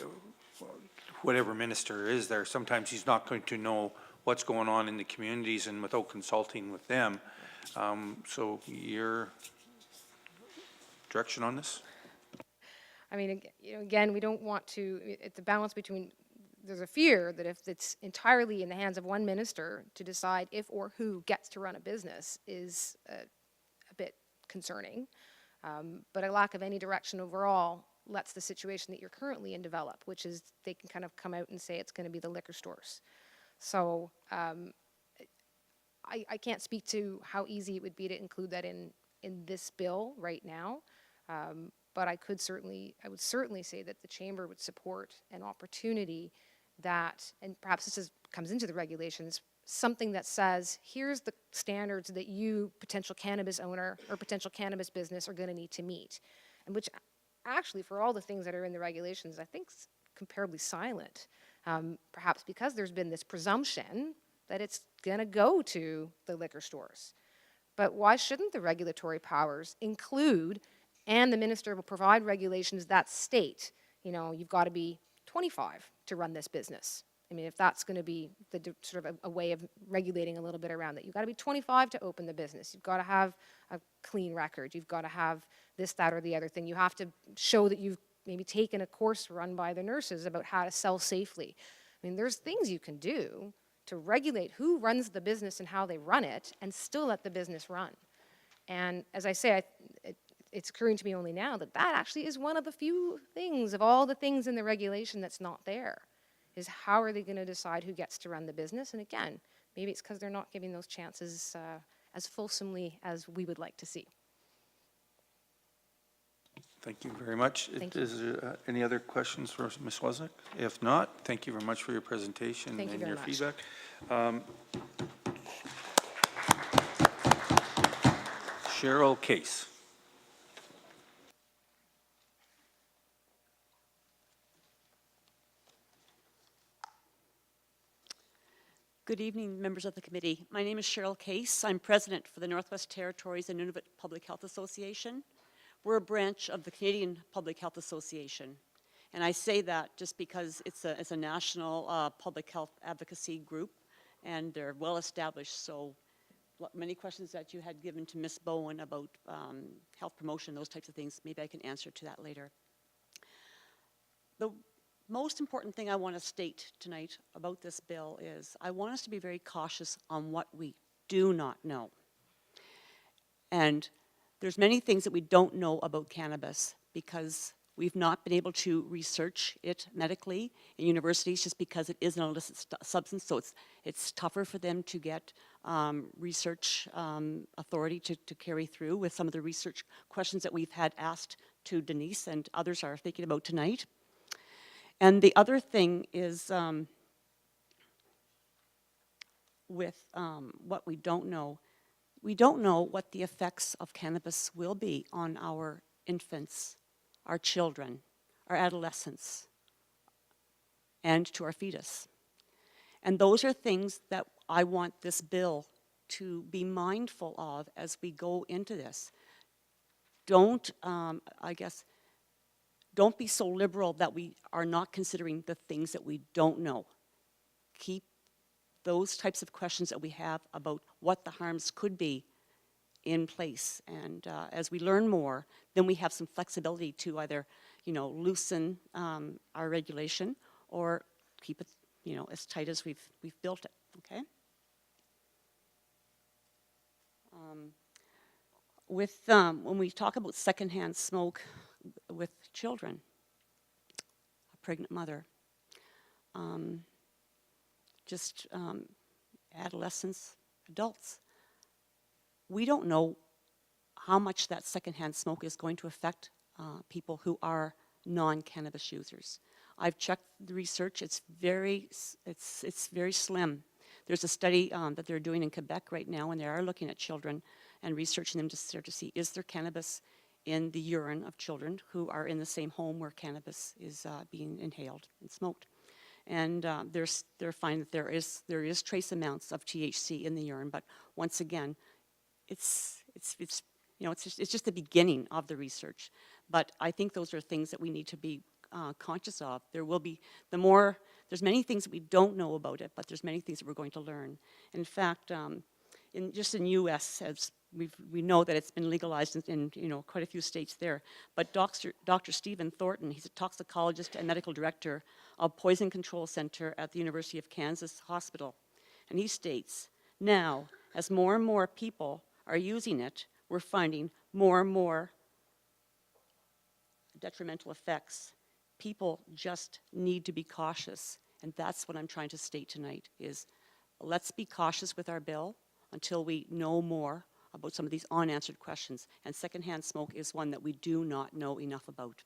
whatever minister is there, sometimes he's not going to know what's going on in the communities and without consulting with them. So your direction on this? I mean, you know, again, we don't want to, it's a balance between, there's a fear that if it's entirely in the hands of one minister to decide if or who gets to run a business is a bit concerning. But a lack of any direction overall lets the situation that you're currently in develop, which is they can kind of come out and say it's going to be the liquor stores. So I can't speak to how easy it would be to include that in this bill right now, but I would certainly say that the chamber would support an opportunity that, and perhaps this comes into the regulations, something that says, here's the standards that you, potential cannabis owner or potential cannabis business, are going to need to meet, and which actually, for all the things that are in the regulations, I think is comparably silent, perhaps because there's been this presumption that it's going to go to the liquor stores. But why shouldn't the regulatory powers include, and the minister will provide regulations that state, you know, you've got to be 25 to run this business. I mean, if that's going to be sort of a way of regulating a little bit around that. You've got to be 25 to open the business. You've got to have a clean record. You've got to have this, that, or the other thing. You have to show that you've maybe taken a course run by the nurses about how to sell safely. I mean, there's things you can do to regulate who runs the business and how they run it and still let the business run. And as I say, it's occurring to me only now that that actually is one of the few things of all the things in the regulation that's not there, is how are they going to decide who gets to run the business? And again, maybe it's because they're not giving those chances as fulsomely as we would like to see. Thank you very much. Thank you. Is there any other questions for Ms. Wozniak? If not, thank you very much for your presentation Thank you and very your much. feedback. Cheryl Case. Good evening, members of the committee. My name is Cheryl Case. I'm president for the Northwest Territories and Nunavut Public Health Association. We're a branch of the Canadian Public Health Association. And I say that just because it's a national public health advocacy group, and they're well established. So many questions that you had given to Ms. Bowen about health promotion, those types of things, maybe I can answer to that later. The most important thing I want to state tonight about this bill is I want us to be very cautious on what we do not know. And there's many things that we don't know about cannabis because we've not been able to research it medically in universities just because it is an illicit substance, so it's tougher for them to get research authority to carry through with some of the research questions that we've had asked to Denise and others are thinking about tonight. And the other thing is with what we don't know what the effects of cannabis will be on our infants, our children, our adolescents, and to our fetus. And those are things that I want this bill to be mindful of as we go into this. Don't, don't be so liberal that we are not considering the things that we don't know. Keep those types of questions that we have about what the harms could be in place. And as we learn more, then we have some flexibility to either, loosen our regulation or keep it, as tight as we've built it, okay? When we talk about secondhand smoke with children, a pregnant mother, adolescents, adults, we don't know how much that secondhand smoke is going to affect people who are non-cannabis users. I've checked the research. It's very slim. There's a study that they're doing in Quebec right now, and they are looking at children and researching them to start to see, is there cannabis in the urine of children who are in the same home where cannabis is being inhaled and smoked. And they're finding that there is trace amounts of THC in the urine, but once again, it's just the beginning of the research. But I think those are things that we need to be conscious of. There's many things that we don't know about it, but there's many things that we're going to learn. In fact, in U.S., as we know that it's been legalized in quite a few states there. But Dr. Stephen Thornton, he's a toxicologist and medical director of Poison Control Center at the University of Kansas Hospital, and he states, now, as more and more people are using it, we're finding more and more detrimental effects, people just need to be cautious. And that's what I'm trying to state tonight is let's be cautious with our bill until we know more about some of these unanswered questions. And secondhand smoke is one that we do not know enough about.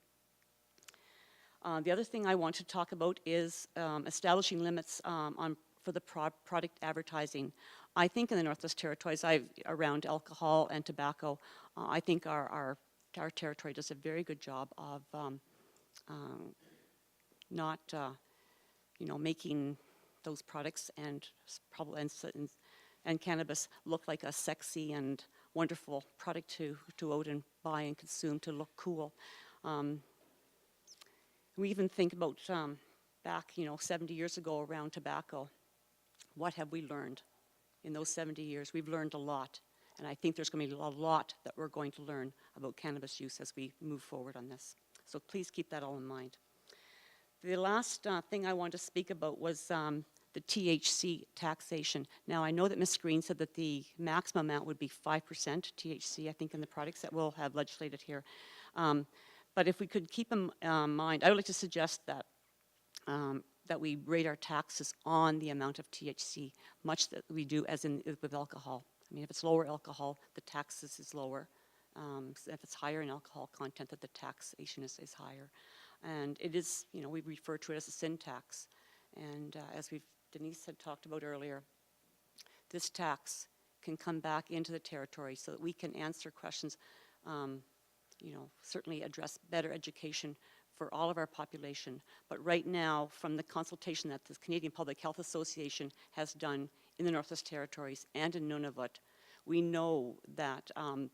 The other thing I want to talk about is establishing limits for the product advertising. I think in the Northwest Territories, around alcohol and tobacco, I think our territory does a very good job of not, making those products and cannabis look like a sexy and wonderful product to go out and buy and consume to look cool. We even think about back, 70 years ago around tobacco. What have we learned in those 70 years? We've learned a lot, and I think there's going to be a lot that we're going to learn about cannabis use as we move forward on this. So please keep that all in mind. The last thing I wanted to speak about was the THC taxation. Now, I know that Ms. Green said that the maximum amount would be 5% THC, I think, in the products that we'll have legislated here. But if we could keep in mind, I would like to suggest that that we rate our taxes on the amount of THC, much that we do as in with alcohol. I mean, if it's lower alcohol, the taxes is lower. So if it's higher in alcohol content, that the taxation is higher. And it is, we refer to it as a sin tax. And as Denise had talked about earlier, this tax can come back into the territory so that we can answer questions, certainly address better education for all of our population. But right now, from the consultation that the Canadian Public Health Association has done in the Northwest Territories and in Nunavut, we know that,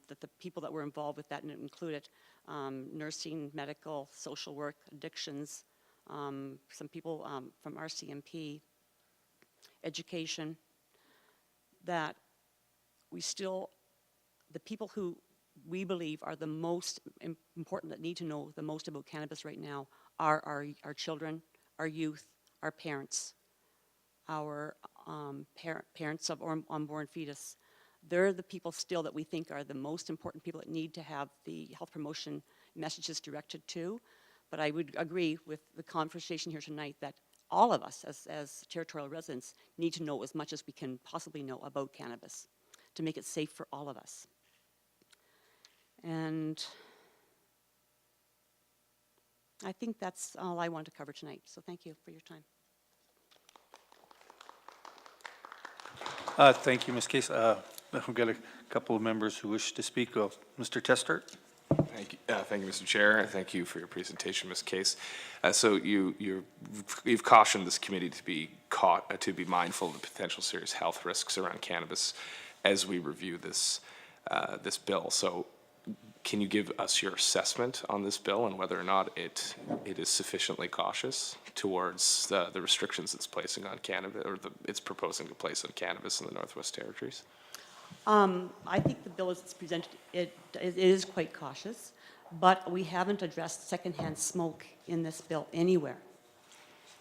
that the people that were involved with that, and it included nursing, medical, social work, addictions, some people from RCMP, education, that we still, the people who we believe are the most important, that need to know the most about cannabis right now, are our children, our youth, our parents, our parents of unborn fetus. They're the people still that we think are the most important people that need to have the health promotion messages directed to. But I would agree with the conversation here tonight that all of us as territorial residents need to know as much as we can possibly know about cannabis to make it safe for all of us. And I think that's all I want to cover tonight. So thank you for your time. Thank you, Ms. Case. We've got a couple of members who wish to speak. Mr. Testart? Thank you, Mr. Chair, and thank you for your presentation, Ms. Case. So you've cautioned this committee to be mindful of the potential serious health risks around cannabis as we review this bill. So can you give us your assessment on this bill and whether or not it is sufficiently cautious towards the restrictions it's placing on cannabis, or it's proposing to place on cannabis in the Northwest Territories? I think the bill as it's presented, it is quite cautious, but we haven't addressed secondhand smoke in this bill anywhere.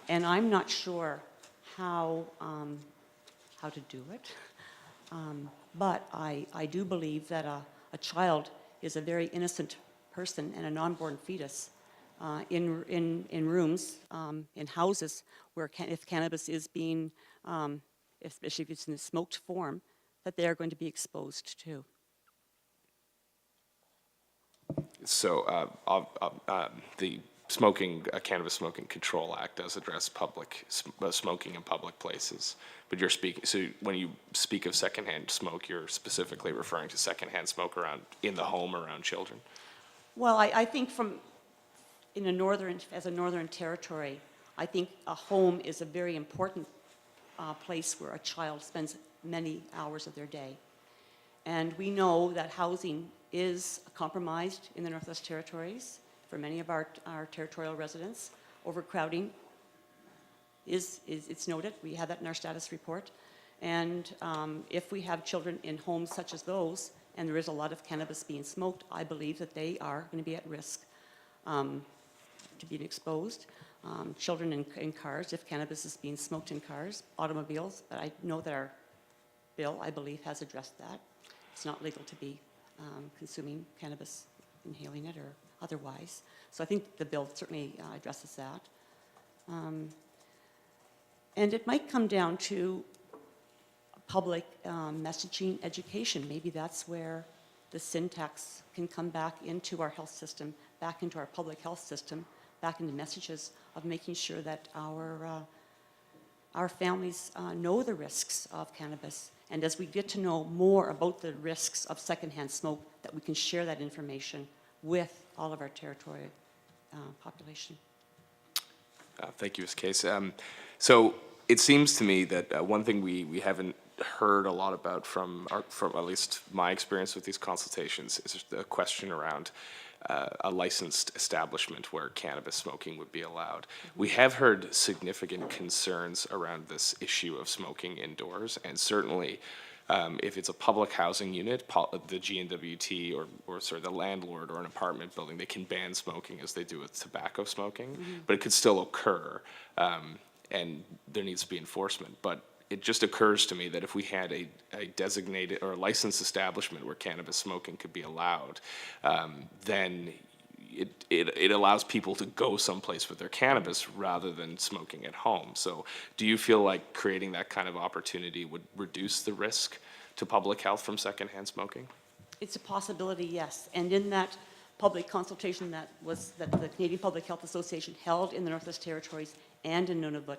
And I'm not sure how to do it. But I do believe that a child is a very innocent person and an unborn fetus in rooms, in houses where if cannabis is being, especially if it's in a smoked form, that they are going to be exposed to. So the Cannabis Smoking Control Act does address smoking in public places, but you're speaking, so when you speak of secondhand smoke, you're specifically referring to secondhand smoke in the home around children? Well, I think as a northern territory, I think a home is a very important place where a child spends many hours of their day. And we know that housing is compromised in the Northwest Territories for many of our territorial residents. Overcrowding it's noted. We have that in our status report. And if we have children in homes such as those, and there is a lot of cannabis being smoked, I believe that they are going to be at risk to being exposed. Children in cars, if cannabis is being smoked in cars, automobiles, but I know that our bill, I believe, has addressed that. It's not legal to be consuming cannabis, inhaling it, or otherwise. So I think the bill certainly addresses that. And it might come down to public messaging education. Maybe that's where the syntax can come back into our health system, back into our public health system, back into messages of making sure that our families know the risks of cannabis. And as we get to know more about the risks of secondhand smoke, that we can share that information with all of our territorial population. Thank you, Ms. Case. So it seems to me that one thing we haven't heard a lot about from at least my experience with these consultations is the question around a licensed establishment where cannabis smoking would be allowed. We have heard significant concerns around this issue of smoking indoors, and certainly if it's a public housing unit, the GNWT or the landlord or an apartment building, they can ban smoking as they do with tobacco smoking, but it could still occur, and there needs to be enforcement. But it just occurs to me that if we had a designated or a licensed establishment where cannabis smoking could be allowed, then it allows people to go someplace with their cannabis rather than smoking at home. So do you feel like creating that kind of opportunity would reduce the risk to public health from secondhand smoking? It's a possibility, yes. And in that public consultation that the Canadian Public Health Association held in the Northwest Territories and in Nunavut,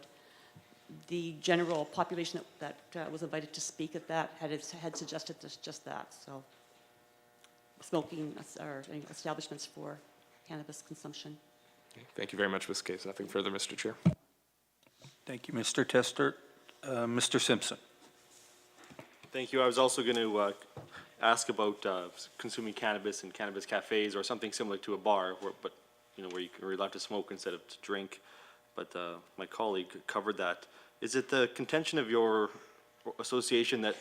the general population that was invited to speak at that had suggested just that. So smoking or establishments for cannabis consumption. Thank you very much, Ms. Case. Nothing further, Mr. Chair. Thank you, Mr. Testart. Mr. Simpson. Thank you. I was also going to ask about consuming cannabis in cannabis cafes or something similar to a bar, where you're allowed to smoke instead of to drink. But my colleague covered that. Is it the contention of your association that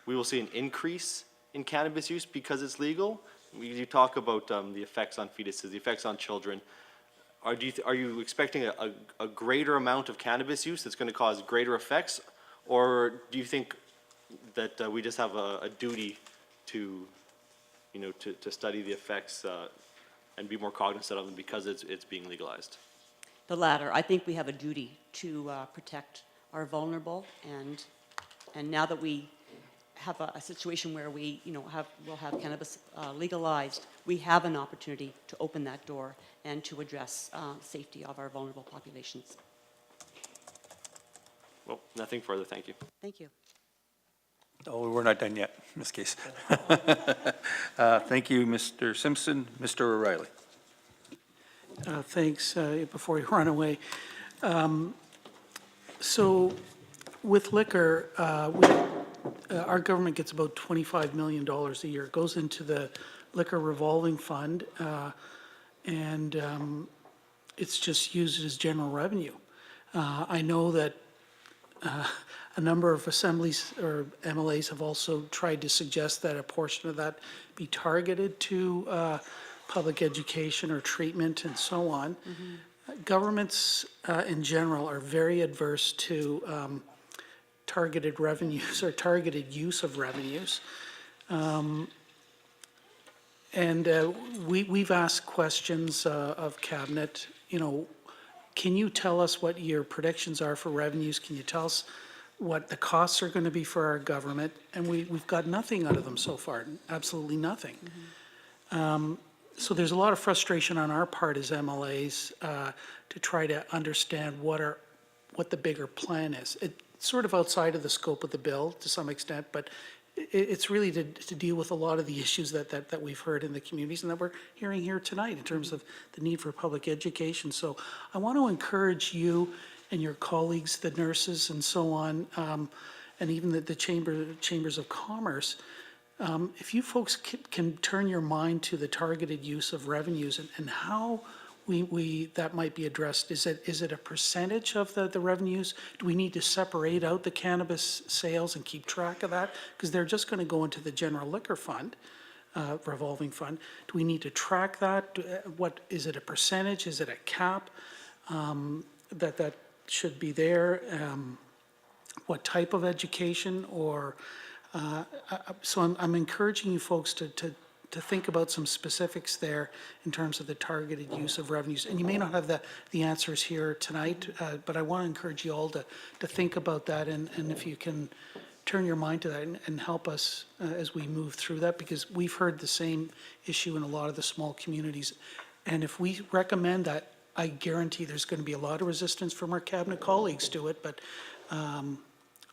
we will see an increase in cannabis use because it's legal? You talk about the effects on fetuses, the effects on children. Are you expecting a greater amount of cannabis use that's going to cause greater effects, or do you think that we just have a duty to study the effects and be more cognizant of them because it's being legalized? The latter. I think we have a duty to protect our vulnerable, and now that we have a situation where we will have cannabis legalized, we have an opportunity to open that door and to address safety of our vulnerable populations. Well, nothing further. Thank you. Thank you. Oh, we're not done yet, Ms. Case. Thank you, Mr. Simpson. Mr. O'Reilly. Thanks. Before you run away. So with liquor, our government gets about $25 million a year. It goes into the liquor revolving fund, and it's just used as general revenue. I know that a number of assemblies or MLAs have also tried to suggest that a portion of that be targeted to public education or treatment and so on. Governments in general are very adverse to targeted revenues or targeted use of revenues. We've asked questions of Cabinet, can you tell us what your predictions are for revenues? Can you tell us what the costs are going to be for our government? And we've got nothing out of them so far, absolutely nothing. So there's a lot of frustration on our part as MLAs to try to understand what the bigger plan is. It's sort of outside of the scope of the bill to some extent, but it's really to deal with a lot of the issues that we've heard in the communities and that we're hearing here tonight in terms of the need for public education. So I want to encourage you and your colleagues, the nurses and so on, and even the chambers of commerce, if you folks can turn your mind to the targeted use of revenues and how that might be addressed. Is it a percentage of the revenues? Do we need to separate out the cannabis sales and keep track of that? Because they're just going to go into the general liquor fund, revolving fund. Do we need to track that? Is it a percentage? Is it a cap that should be there? What type of education? Or so I'm encouraging you folks to to think about some specifics there in terms of the targeted use of revenues. And you may not have the answers here tonight, but I want to encourage you all to think about that, and if you can turn your mind to that and help us as we move through that, because we've heard the same issue in a lot of the small communities. And if we recommend that, I guarantee there's going to be a lot of resistance from our cabinet colleagues to it, but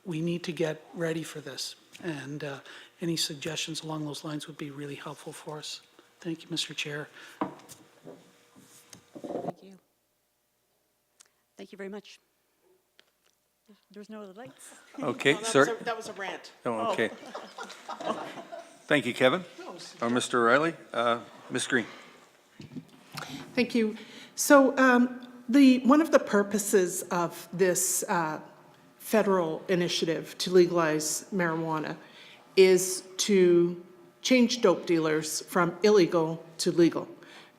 we need to get ready for this. And any suggestions along those lines would be really helpful for us. Thank you, Mr. Chair. Thank you. Thank you very much. There's no other lights. Okay, sir. That was a rant. Oh, okay. Thank you, Kevin. Or Mr. O'Reilly. Ms. Green. Thank you. So one of the purposes of this federal initiative to legalize marijuana is to change dope dealers from illegal to legal,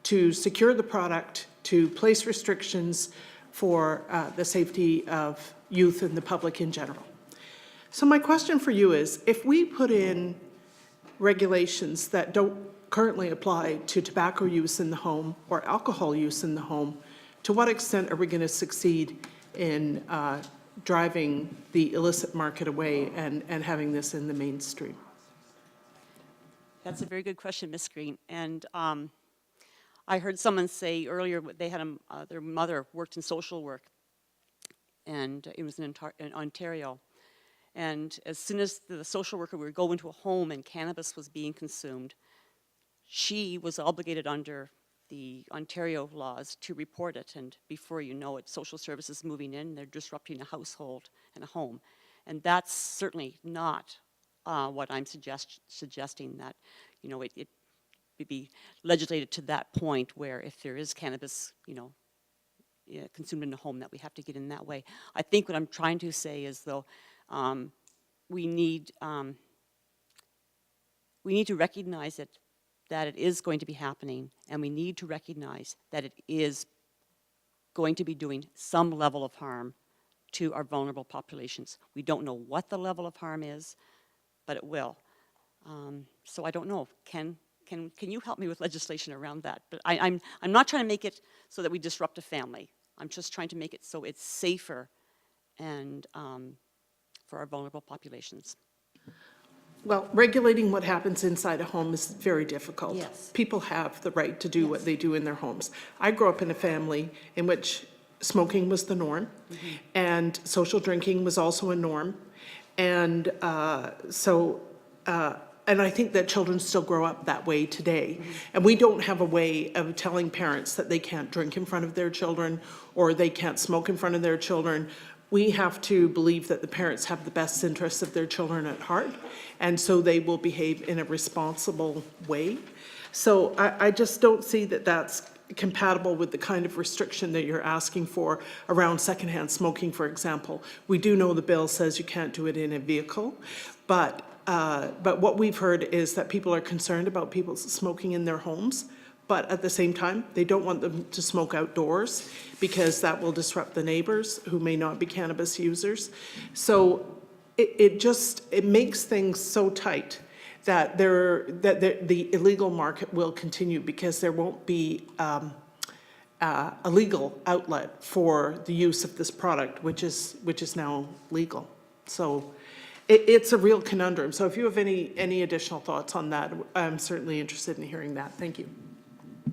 to secure the product, to place restrictions for the safety of youth and the public in general. So my question for you is, if we put in regulations that don't currently apply to tobacco use in the home or alcohol use in the home, to what extent are we going to succeed in driving the illicit market away and having this in the mainstream? That's a very good question, Ms. Green. And I heard someone say earlier they had their mother worked in social work, and it was in Ontario. And as soon as the social worker would go into a home and cannabis was being consumed, she was obligated under the Ontario laws to report it, and before you know it, social services moving in, they're disrupting a household and a home. And that's certainly not what I'm suggesting, that, you know, it be legislated to that point where if there is cannabis, you know, consumed in the home, that we have to get in that way. I think what I'm trying to say is, though, we need to recognize that it is going to be happening, and we need to recognize that it is going to be doing some level of harm to our vulnerable populations. We don't know what the level of harm is, but it will. So I don't know. Can you help me with legislation around that? But I'm not trying to make it so that we disrupt a family. I'm just trying to make it so it's safer and for our vulnerable populations. Well, regulating what happens inside a home is very difficult. Yes. People have the right to do what they do in their homes. I grew up in a family in which smoking was the norm, and social drinking was also a norm. And and I think that children still grow up that way today. And we don't have a way of telling parents that they can't drink in front of their children or they can't smoke in front of their children. We have to believe that the parents have the best interests of their children at heart, and so they will behave in a responsible way. So I just don't see that that's compatible with the kind of restriction that you're asking for around secondhand smoking, for example. We do know the bill says you can't do it in a vehicle, but what we've heard is that people are concerned about people smoking in their homes, but at the same time, they don't want them to smoke outdoors because that will disrupt the neighbors who may not be cannabis users. So it makes things so tight that the illegal market will continue because there won't be a legal outlet for the use of this product, which is now legal. So it's a real conundrum. So if you have any additional thoughts on that, I'm certainly interested in hearing that. Thank you.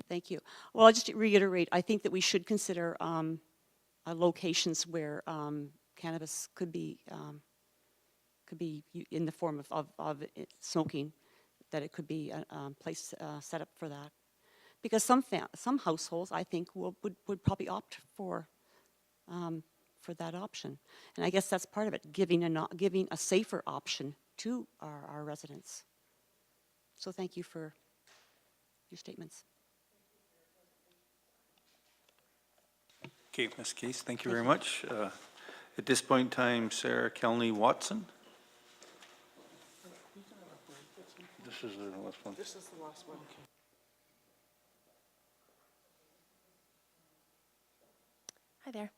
Thank you. Well, I'll just reiterate, I think that we should consider locations where cannabis could be in the form of smoking, that it could be a place set up for that. Because some households, I think, would probably opt for that option. And I guess that's part of it, giving a safer option to our residents. So thank you for your statements. Okay, Ms. Case, thank you very much. At this point in time, Sarah Kelney-Watson. This is the last one. This is the last one. Hi there.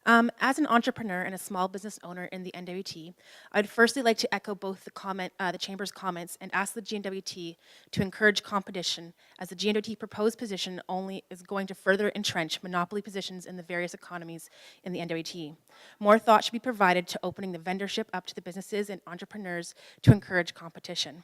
As an entrepreneur and a small business owner in the NWT, I'd firstly like to echo both the Chamber's comments and ask the GNWT to encourage competition, as the GNWT proposed position only is going to further entrench monopoly positions in the various economies in the NWT. More thought should be provided to opening the vendorship up to the businesses and entrepreneurs to encourage competition.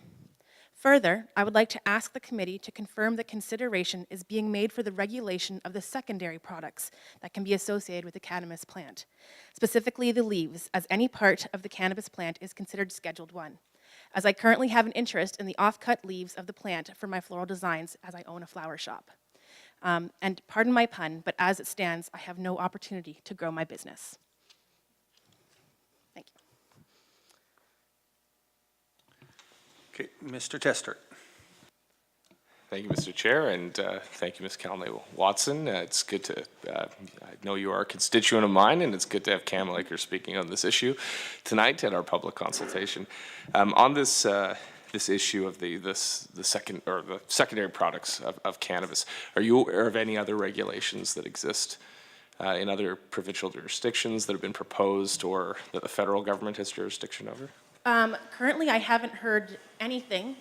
Further, I would like to ask the committee to confirm that consideration is being made for the regulation of the secondary products that can be associated with the cannabis plant, specifically the leaves, as any part of the cannabis plant is considered Scheduled 1. As I currently have an interest in the off-cut leaves of the plant for my floral designs, as I own a flower shop. And pardon my pun, but as it stands, I have no opportunity to grow my business. Thank you. Okay, Mr. Testart. Thank you, Mr. Chair, and thank you, Ms. Calnay-Watson. It's good to, I know you are a constituent of mine, and it's good to have Cam Laker speaking on this issue tonight at our public consultation. On this issue of the secondary products of cannabis, are you aware of any other regulations that exist in other provincial jurisdictions that have been proposed or that the federal government has jurisdiction over? Currently, I haven't heard anything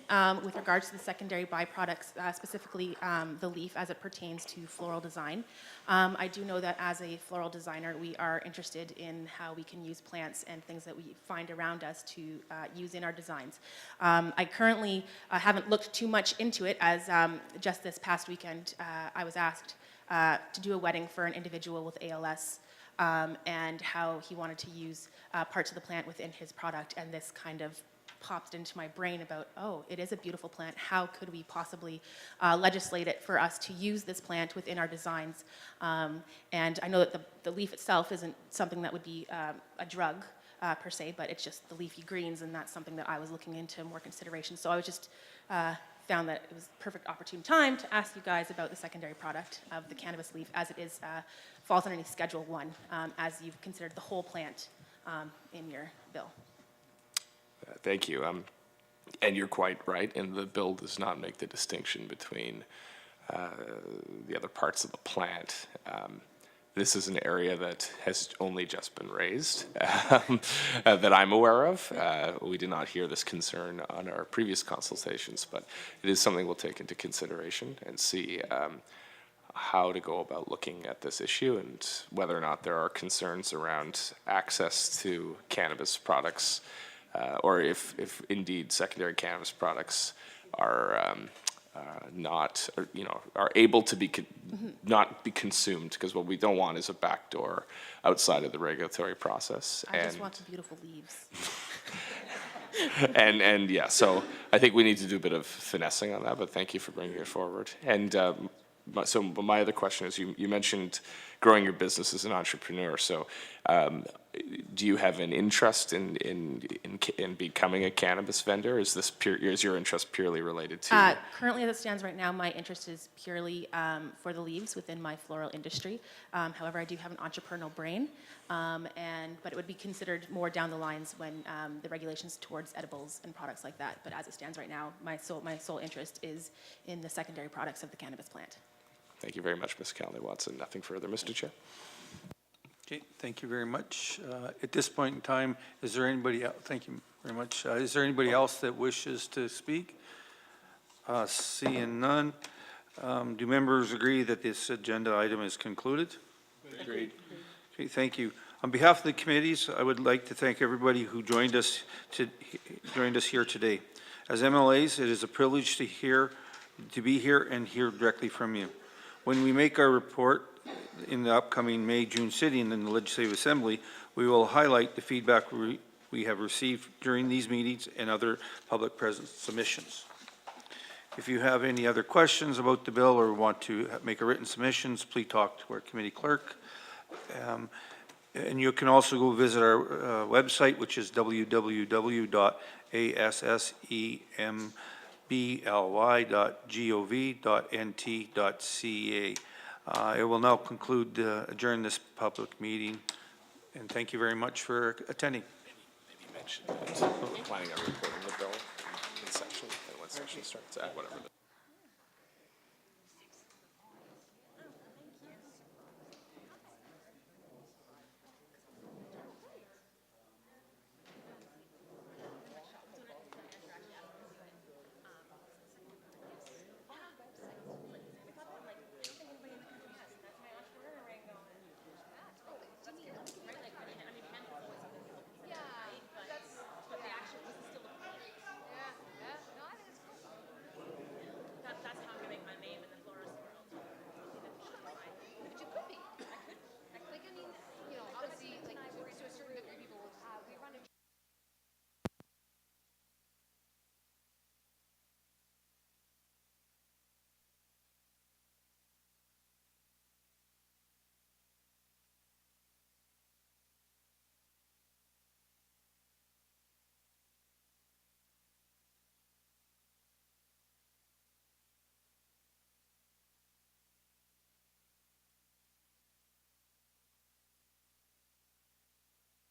with regards to the secondary byproducts, specifically the leaf as it pertains to floral design. I do know that as a floral designer, we are interested in how we can use plants and things that we find around us to use in our designs. I currently haven't looked too much into it, as just this past weekend I was asked to do a wedding for an individual with ALS. And how he wanted to use parts of the plant within his product, and this kind of popped into my brain about, oh, it is a beautiful plant. How could we possibly legislate it for us to use this plant within our designs? And I know that the leaf itself isn't something that would be a drug per se, but it's just the leafy greens, and that's something that I was looking into more consideration. So I was just found that it was a perfect opportune time to ask you guys about the secondary product of the cannabis leaf, as it is falls underneath Schedule 1, as you've considered the whole plant in your bill. Thank you. And you're quite right, and the bill does not make the distinction between the other parts of the plant. This is an area that has only just been raised that I'm aware of. We did not hear this concern on our previous consultations, but it is something we'll take into consideration and see how to go about looking at this issue and whether or not there are concerns around access to cannabis products, or if indeed secondary cannabis products are not, are able to be not be consumed, because what we don't want is a backdoor outside of the regulatory process. I just want the beautiful leaves. and yeah, so I think we need to do a bit of finessing on that, but thank you for bringing it forward. And so my other question is, you mentioned growing your business as an entrepreneur. So do you have an interest in becoming a cannabis vendor? Is your interest purely related to? Currently, as it stands right now, my interest is purely for the leaves within my floral industry. However, I do have an entrepreneurial brain, but it would be considered more down the lines when the regulations towards edibles and products like that. But as it stands right now, my sole interest is in the secondary products of the cannabis plant. Thank you very much, Ms. Calnay-Watson. Nothing further, Mr. Chair. Okay, thank you very much. At this point in time, is there anybody else? Thank you very much. Is there anybody else that wishes to speak? Seeing none. Do members agree that this agenda item is concluded? Agreed. Okay, thank you. On behalf of the committees, I would like to thank everybody who joined us here today. As MLAs, it is a privilege to be here and hear directly from you. When we make our report in the upcoming May-June sitting in the Legislative Assembly, we will highlight the feedback we have received during these meetings and other public presence submissions. If you have any other questions about the bill or want to make a written submissions, please talk to our committee clerk. And you can also go visit our website, which is www.assembly.gov.nt.ca. I will now adjourn this public meeting, and thank you very much for attending. Maybe mention that planning on reporting the bill in sections, and when section starts at whatever.